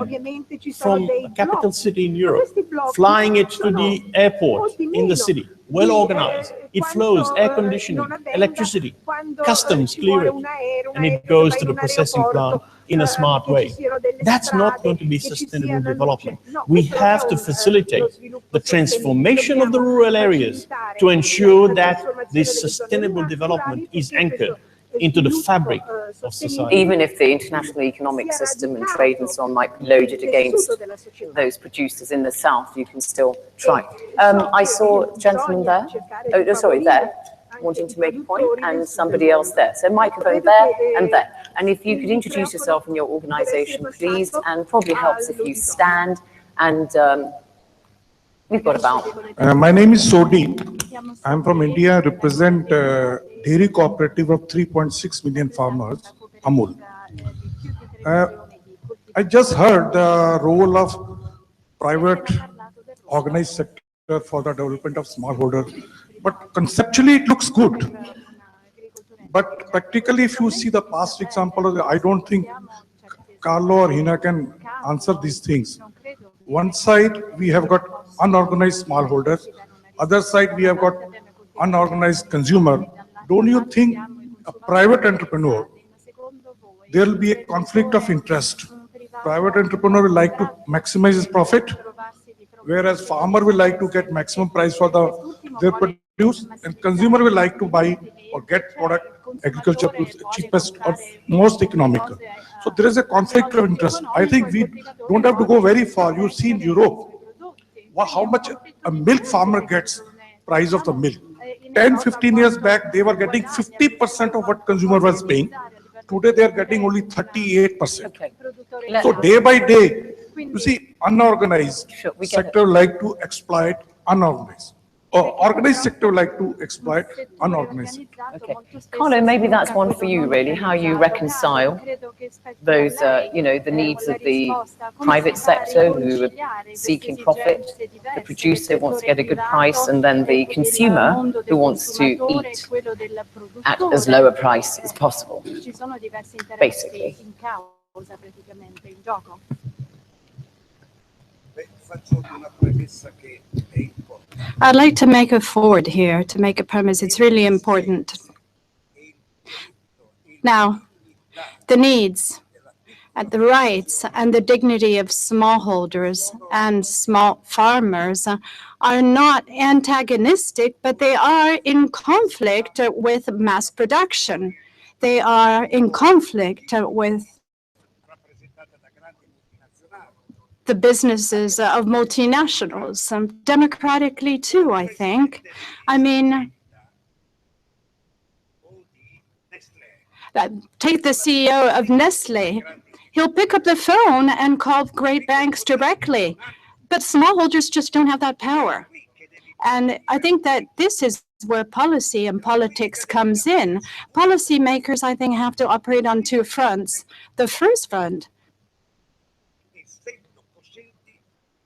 from a capital city in Europe, flying it to the airport in the city, well organized. It flows, air conditioning, electricity, customs clear it, and it goes to the processing plant in a smart way. That's not going to be sustainable development. We have to facilitate the transformation of the rural areas to ensure that this sustainable development is anchored into the fabric of society. Even if the international economic system and trade and so on might be loaded against those producers in the south, you can still try. I saw a gentleman there, there, wanting to make a point, and somebody else there. So microphone there and there. And if you could introduce yourself and your organization, please, and probably helps if you stand, and we've got about... My name is Sodhi. I'm from India, represent dairy cooperative of 3.6 million farmers, Amul. I just heard the role of private organized sector for the development of smallholder, but conceptually it looks good. But practically, if you see the past example, I don't think Carlo or Hina can answer these things. One side, we have got unorganized smallholders. Other side, we have got unorganized consumer. Don't you think a private entrepreneur, there will be a conflict of interest? Private entrepreneur will like to maximize his profit, whereas farmer will like to get maximum price for their produce, and consumer will like to buy or get product agriculture cheapest or most economical. So there is a conflict of interest. I think we don't have to go very far. You see in Europe, how much a milk farmer gets price of the milk. 10-15 years back, they were getting 50% of what consumer was paying. Today, they are getting only 38%. Okay. So day by day, you see, unorganized sector like to exploit unorganized. Or organized sector like to exploit unorganized. Okay. Carlo, maybe that's one for you, really, how you reconcile those, the needs of the private sector who are seeking profit, the producer wants to get a good price, and then the consumer who wants to eat at as low a price as possible, basically. I'd like to make a forward here, to make a premise. It's really important. Now, the needs and the rights and the dignity of smallholders and small farmers are not antagonistic, but they are in conflict with mass production. They are in conflict with the businesses of multinationals, democratically too, I think. I mean, take the CEO of Nestle. He'll pick up the phone and call great banks directly, but smallholders just don't have that power. And I think that this is where policy and politics comes in. Policymakers, I think, have to operate on two fronts. The first front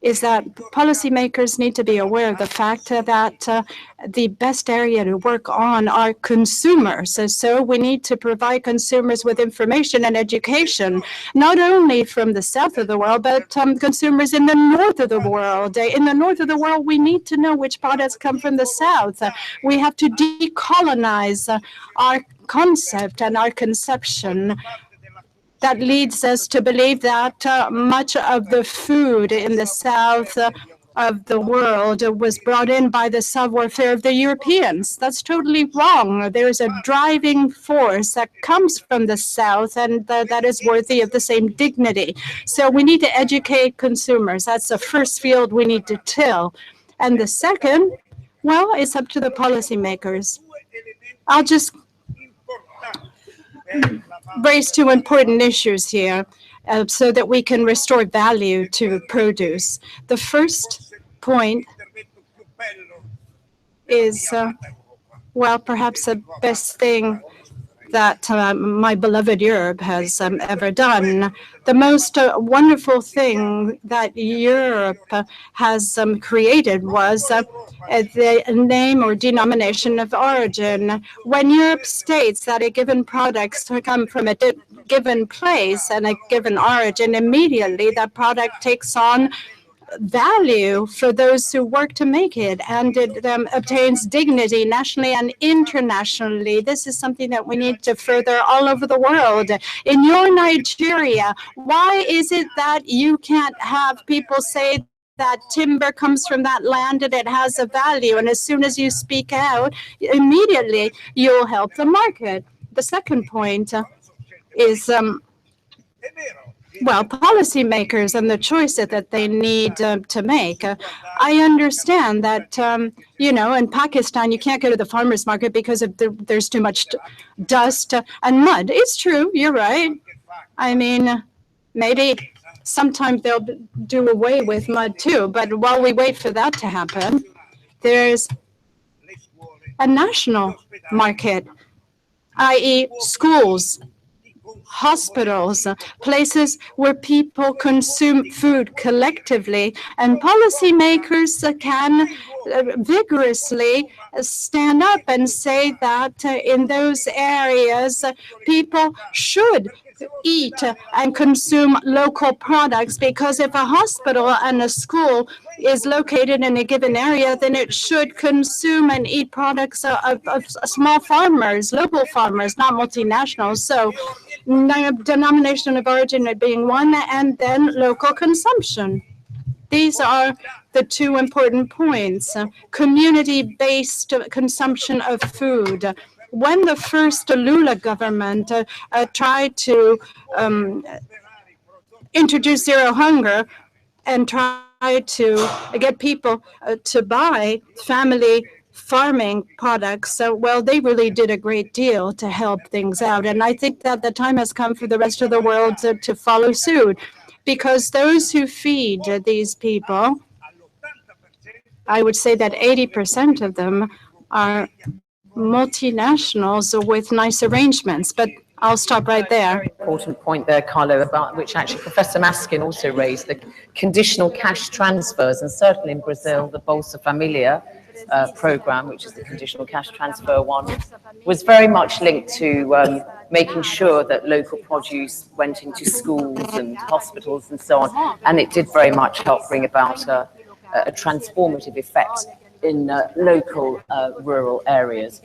is that policymakers need to be aware of the fact that the best area to work on are consumers. So we need to provide consumers with information and education, not only from the south of the world, but consumers in the north of the world. In the north of the world, we need to know which products come from the south. We have to decolonize our concept and our conception that leads us to believe that much of the food in the south of the world was brought in by the savoir-faire of the Europeans. That's totally wrong. There's a driving force that comes from the south, and that is worthy of the same dignity. So we need to educate consumers. That's the first field we need to till. And the second, well, it's up to the policymakers. I'll just raise two important issues here so that we can restore value to produce. The first point is, well, perhaps the best thing that my beloved Europe has ever done. The most wonderful thing that Europe has created was the name or denomination of origin. When Europe states that a given product come from a given place and a given origin, immediately that product takes on value for those who work to make it, and it obtains dignity nationally and internationally. This is something that we need to further all over the world. In your Nigeria, why is it that you can't have people say that timber comes from that land and it has a value, and as soon as you speak out, immediately you'll help the market? The second point is well, policymakers and the choices that they need to make. I understand that, you know, in Pakistan, you can't go to the farmer's market because there's too much dust and mud. It's true, you're right. I mean, maybe sometime they'll do away with mud too, but while we wait for that to happen, there's a national market, i.e. schools, hospitals, places where people consume food collectively, and policymakers can vigorously stand up and say that in those areas people should eat and consume local products, because if a hospital and a school is located in a given area, then it should consume and eat products of small farmers, local farmers, not multinationals. So denomination of origin being one, and then local consumption. These are the two important points. Community-based consumption of food. When the first Lula government tried to introduce zero hunger and try to get people to buy family farming products, well, they really did a great deal to help things out. And I think that the time has come for the rest of the world to follow suit, because those who feed these people, I would say that 80% of them are multinationals with nice arrangements, but I'll stop right there. Important point there, Carlo, about which actually Professor Maskin also raised, the conditional cash transfers, and certainly in Brazil, the Bolsa Familia program, which is the conditional cash transfer one, was very much linked to making sure that local produce went into schools and hospitals and so on, and it did very much help bring about a transformative effect in local rural areas.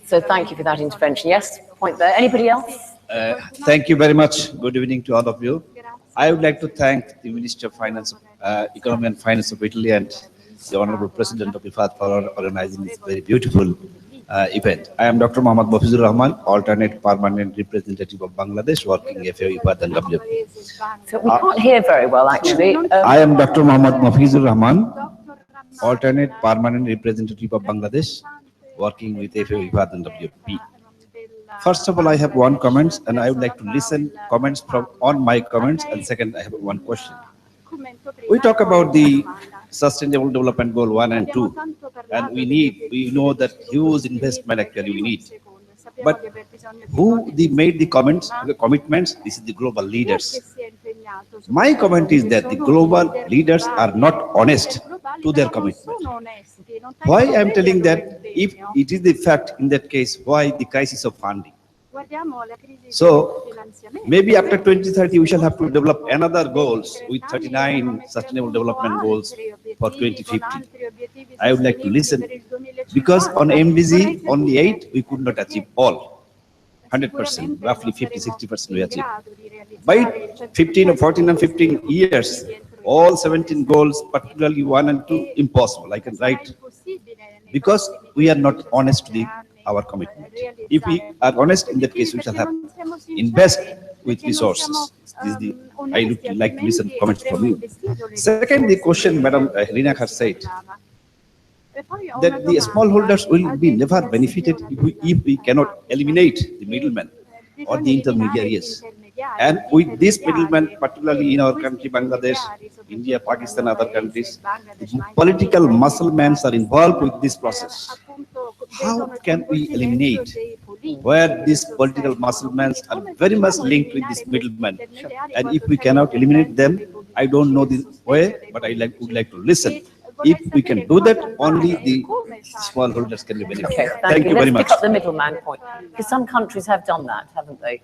So thank you for that intervention. Yes, point there. Anybody else? Thank you very much. Good evening to all of you. I would like to thank the Minister of Finance, Economy and Finance of Italy, and the Honorable President of IFAD for organizing this very beautiful event. I am Dr. Mohammad Mafizur Rahman, alternate permanent representative of Bangladesh, working FAO, IFAD and WFP. So we can't hear very well, actually. I am Dr. Mohammad Mafizur Rahman, alternate permanent representative of Bangladesh, working with FAO, IFAD and WFP. First of all, I have one comment, and I would like to listen comments from on my comments, and second, I have one question. We talk about the Sustainable Development Goal 1 and 2, and we know that huge investment actually we need. But who made the commitments? This is the global leaders. My comment is that the global leaders are not honest to their commitment. Why I am telling that? If it is the fact, in that case, why the crisis of funding? So maybe after 2030 we shall have to develop another goals with 39 sustainable development goals for 2050. I would like to listen, because on MDG only 8 we could not achieve all 100%, roughly 50-60% we achieved. By 15 or 14 and 15 years, all 17 goals, particularly 1 and 2, impossible. I can write, because we are not honest to our commitment. If we are honest, in that case, we shall have invest with resources. This is the, I would like to listen comments from you. Second, the question Madam Rina has said, that the smallholders will be never benefited if we cannot eliminate the middlemen or the intermediaries. And with this middlemen, particularly in our country, Bangladesh, India, Pakistan, other countries, the political muscle men are involved with this process. How can we eliminate where these political musclemen are very much linked with these middlemen. And if we cannot eliminate them, I don't know the way, but would like to listen. If we can do that, only the smallholders can be benefited. Okay, Thank you very Let's much. pick up the middleman point, because some countries have done that, haven't they?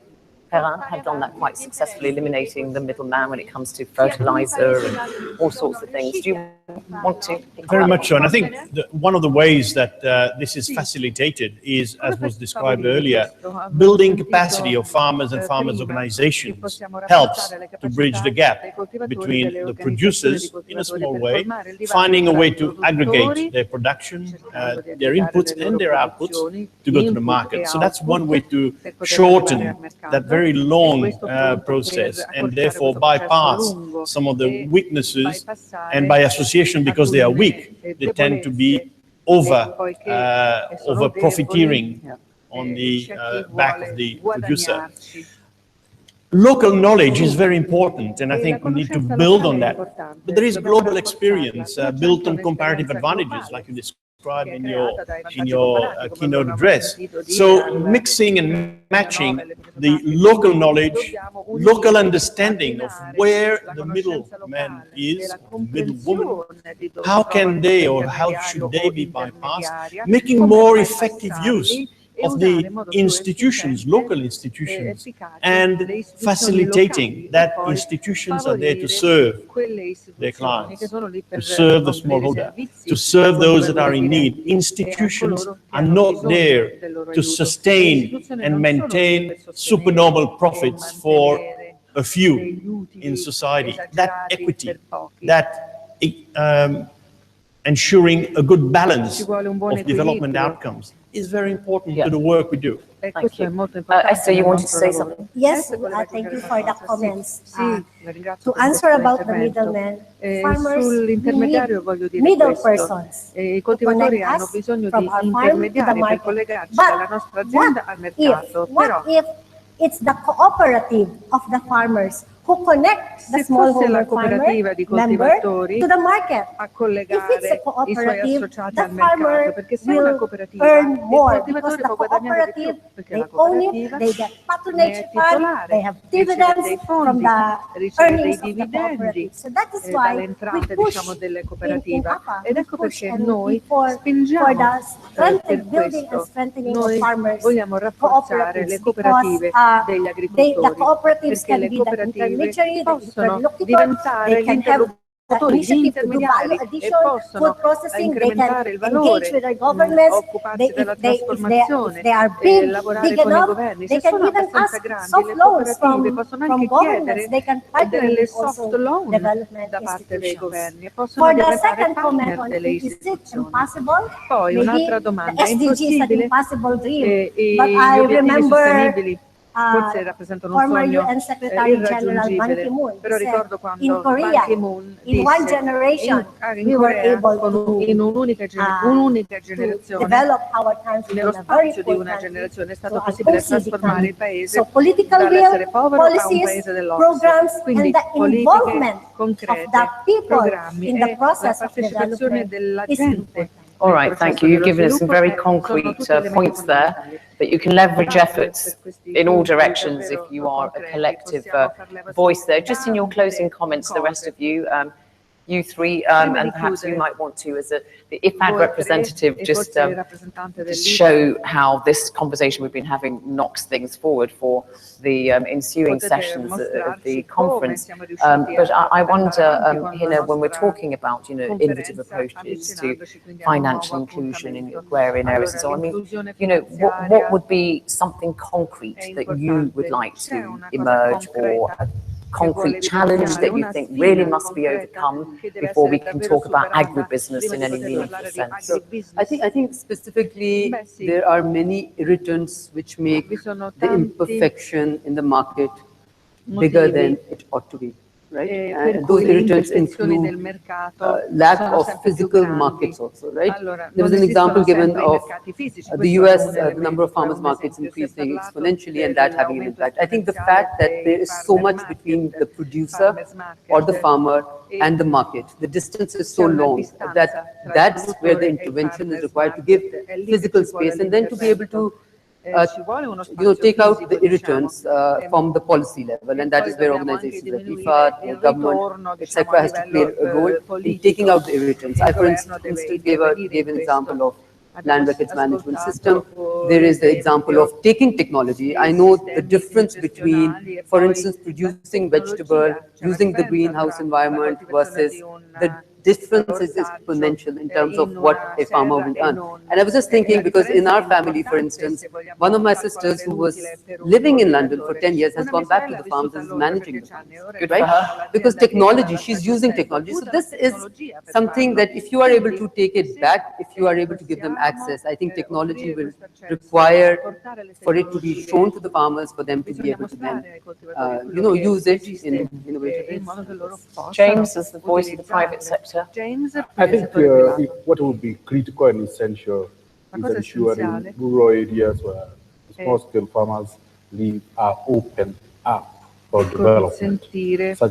Perrin have done that quite successfully, eliminating the middleman when it comes to fertilizer and all sorts of things. Do you want to? Very much so. And I think one of the ways that this is facilitated is, as was described earlier, building capacity of farmers and farmers' organizations helps to bridge the gap between the producers in a small way, finding a way to aggregate their production, their inputs and their outputs to go to the market. So that's one way to shorten that very long process and therefore bypass some of the weaknesses, and by association, because they are weak, they tend to be over profiteering on the back of the producer. Local knowledge is very important, and I think we need to build on that. But there is global experience built on comparative advantages, like you described in your keynote address. So mixing and matching the local knowledge, local understanding of where the middleman is, middlewoman, how can they or how should they be bypassed, making more effective use of the institutions, local institutions, and facilitating that institutions are there to serve their clients, to serve the smallholder, to serve those that are in need. Institutions are not there to sustain and maintain supernormal profits for a few in society. That equity, that ensuring a good balance of development outcomes is very important to the work we do. Thank you. Esther, you wanted to say something? Yes, thank you for the comments. To answer about the middlemen, farmers need middle persons to connect us from our farm to the market. But what if it's the cooperative of the farmers who connect the smallholder farmer member to the market? If it's a cooperative, the farmer will earn more because the cooperative, they own it, they get patronage fund, they have dividends from the earnings of the cooperative. So that is why we push in APA, we push and we for the building and strengthening of farmers cooperatives, because the cooperatives can be the intermediary, the interlocutor, they can have the initiative to do value addition, food processing, they can engage with their governments, if they are big enough, they can even ask soft loans from governments, they can partner with also development institutions. For the second comment on is it impossible? Maybe the SDG is an impossible dream, but I remember former UN Secretary General Ban Ki-moon said, in Korea, in one generation, we were able to develop our country in a very poor country. So political will, policies, programs, and the involvement of the people in the process of development is important. All right, thank you. You've given us some very concrete points there, that you can leverage efforts in all directions if you are a collective voice there. Just in your closing comments, the rest of you, you three, and perhaps you might want to, as the IFAD representative, just show how this conversation we've been having knocks things forward for the ensuing sessions of the conference. But I wonder, Hina, when we're talking about, innovative approaches to financial inclusion in agrarian areas and so on, I mean, what would be something concrete that you would like to emerge, or a concrete challenge that you think really must be overcome before we can talk about agribusiness in any meaningful sense? I think specifically there are many irritants which make the imperfection in the market bigger than it ought to be. Right? And those irritants include lack of physical markets also, right? There was an example given of the US, the number of farmers markets increasing exponentially and that having an impact. I think the fact that there is so much between the producer or the farmer and the market, the distance is so long that that's where the intervention is required, to give physical space and then to be able to take out the irritants from the policy level, and that is where organizations like IFAD, government, etc., has to play a role in taking out the irritants. I, for instance, gave an example of land records management system. There is the example of taking technology. I know the difference between, for instance, producing vegetable using the greenhouse environment versus the difference is exponential in terms of what a farmer will earn. And I was just thinking, because in our family, for instance, one of my sisters who was living in London for 10 years has gone back to the farms and is managing the farms, right? Because technology, she's using technology. So this is something that if you are able to take it back, if you are able to give them access, I think technology will require for it to be shown to the farmers, for them to be able to then, use it in innovative ways. James, as the voice of the private sector. I think what would be critical and essential is ensuring rural areas where small-scale farmers live are open up for development, such that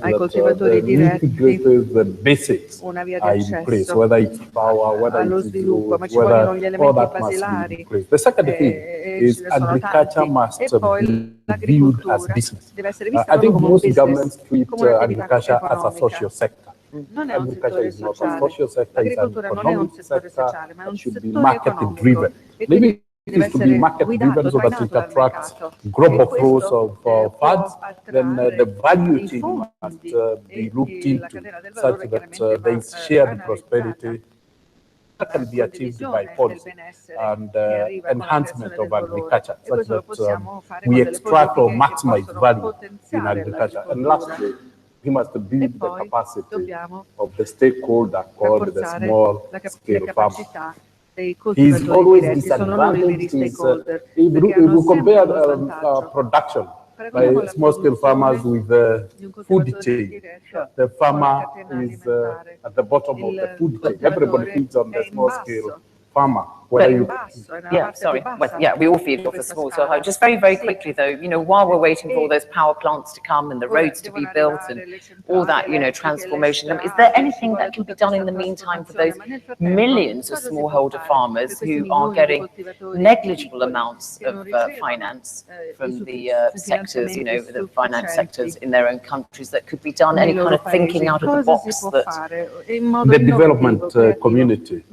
the basics are in place, whether it's power, whether it's roads, whether all that must be in place. The second thing is agriculture must be viewed as business. I think most governments treat agriculture as a social sector. Agriculture is not a social sector, it's an economic sector that should be market-driven. Maybe it is to be market-driven so that it attracts global flows of funds, then the value chain must be looked into such that there is shared prosperity that can be achieved by policy and enhancement of agriculture, such that we extract or maximize value in agriculture. And lastly, we must build the capacity of the stakeholder called the small-scale farmer. He's always disadvantaged. If you compare production by small-scale farmers with the food chain, the farmer is at the bottom of the food chain. Everybody feeds on the small-scale farmer. We all feed off the small. So just very, very quickly though, while we're waiting for all those power plants to come and the roads to be built and all that, transformation, is there anything that can be done in the meantime for those millions of smallholder farmers who are getting negligible amounts of finance from the sectors, the finance sectors in their own countries that could be done? Any kind of thinking out of the box that the development community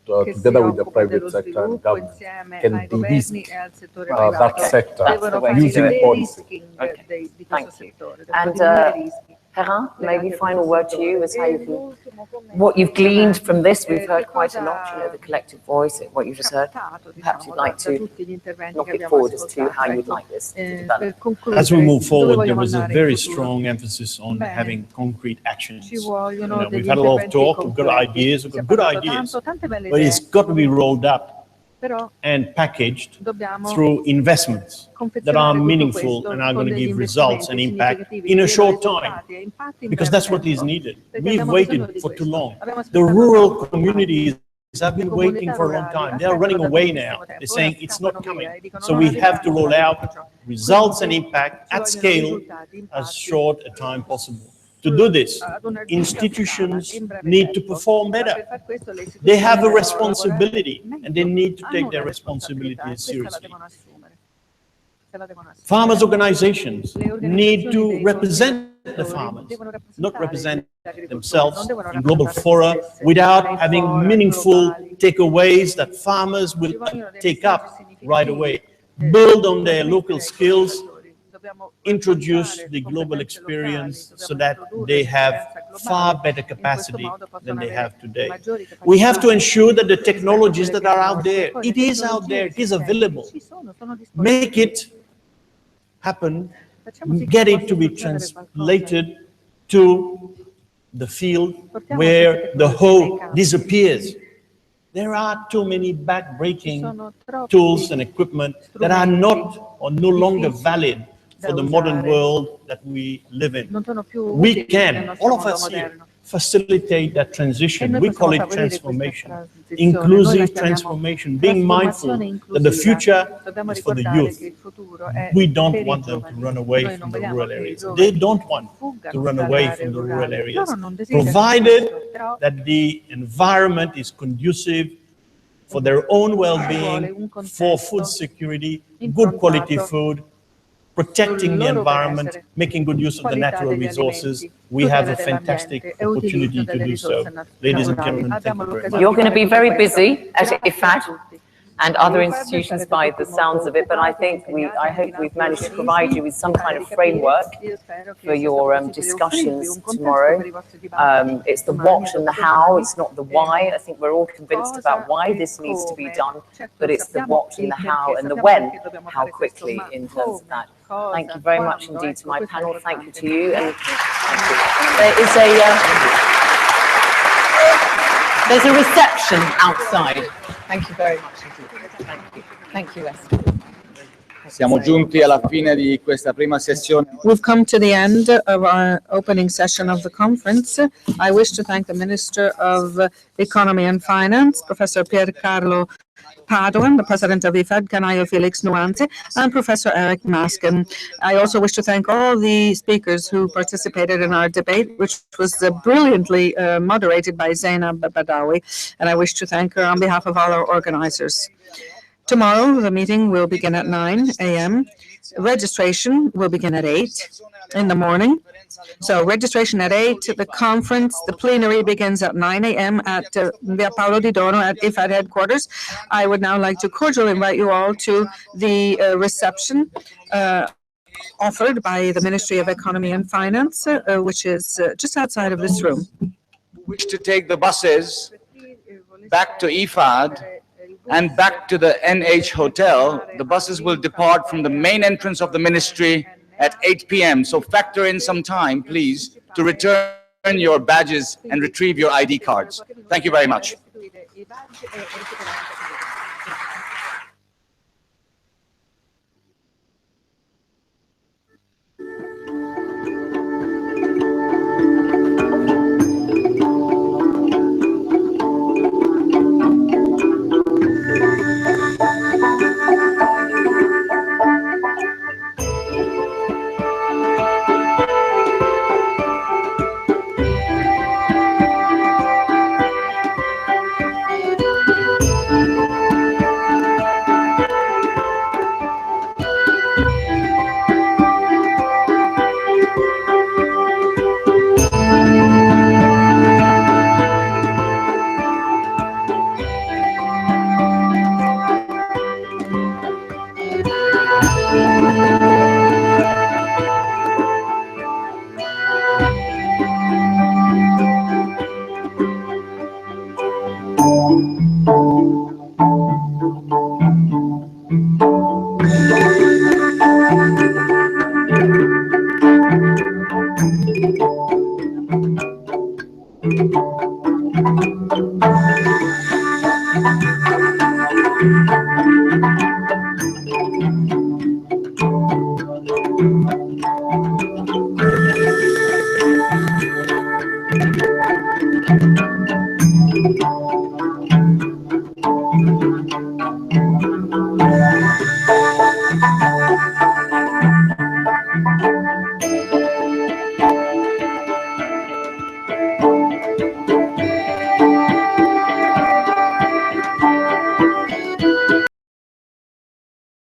together with the private sector and government can de-risk that sector using policy. Okay, thank you. And Perrin, maybe final word to you is how what you've gleaned from this. We've heard quite a lot, the collective voice, what you just heard. Perhaps you'd like to knock it forward as to how you'd like this to develop. As we move forward, there was a very strong emphasis on having concrete actions. We've had a lot of talk, we've got ideas, but it's got to be rolled up and packaged through investments that are meaningful and are going to give results and impact in a short time, because that's what is needed. We've waited for too long. The rural communities have been waiting for a long time. They are running away now. They're saying it's not coming. So we have to roll out results and impact at scale as short a time possible. To do this, institutions need to perform better. They have a responsibility, and they need to take their responsibility seriously. Farmers' organizations need to represent the farmers, not represent themselves in global fora without having meaningful takeaways that farmers will take up right away, build on their local skills, introduce the global experience so that they have far better capacity than they have today. We have to ensure that the technologies that are out there, it is out there, it is available. Make it happen, get it to be translated to the field where the hoe disappears. There are too many back-breaking tools and equipment that are not or no longer valid for the modern world that we live in. We can, all of us here, facilitate that transition. We call it transformation, inclusive transformation, being mindful that the future is for the youth. We don't want them to run away from the rural areas. They don't want to run away from the rural areas, provided that the environment is conducive for their own well-being, for food security, good quality food, protecting the environment, making good use of the natural resources. We have a fantastic opportunity to do so. Ladies and gentlemen, thank you very much. You're going to be very busy at IFAD and other institutions by the sounds of it, but I hope we've managed to provide you with some kind of framework for your discussions tomorrow. It's the what and the how, it's not the why. I think we're all convinced about why this needs to be done, but it's the what and the how and the when, how quickly in terms of that. Thank you very much indeed to my panel. Thank you to you. And there's a reception outside. Thank you very much. Thank you. Thank you, Esther. Siamo giunti alla fine di questa prima sessione. We've come to the end of our opening session of the conference. I wish to thank the Minister of Economy and Finance, Professor Piercarlo Padoan, the President of IFAD, Canaio Felix Nuance, and Professor Eric Masken. I also wish to thank all the speakers who participated in our debate, which was brilliantly moderated by Zainab Badawi, and I wish to thank her on behalf of all our organizers. Tomorrow, the meeting will begin at 9 a.m. Registration will begin at 8 in the morning. So registration at 8, the conference, the plenary begins at 9 a.m. at Via Paolo Di Dono at IFAD headquarters. I would now like to cordially invite you all to the reception offered by the Ministry of Economy and Finance, which is just outside of this room. Wish to take the buses back to IFAD and back to the NH Hotel. The buses will depart from the main entrance of the ministry at 8 p.m. So factor in some time, please, to return your badges and retrieve your ID cards. Thank you very much.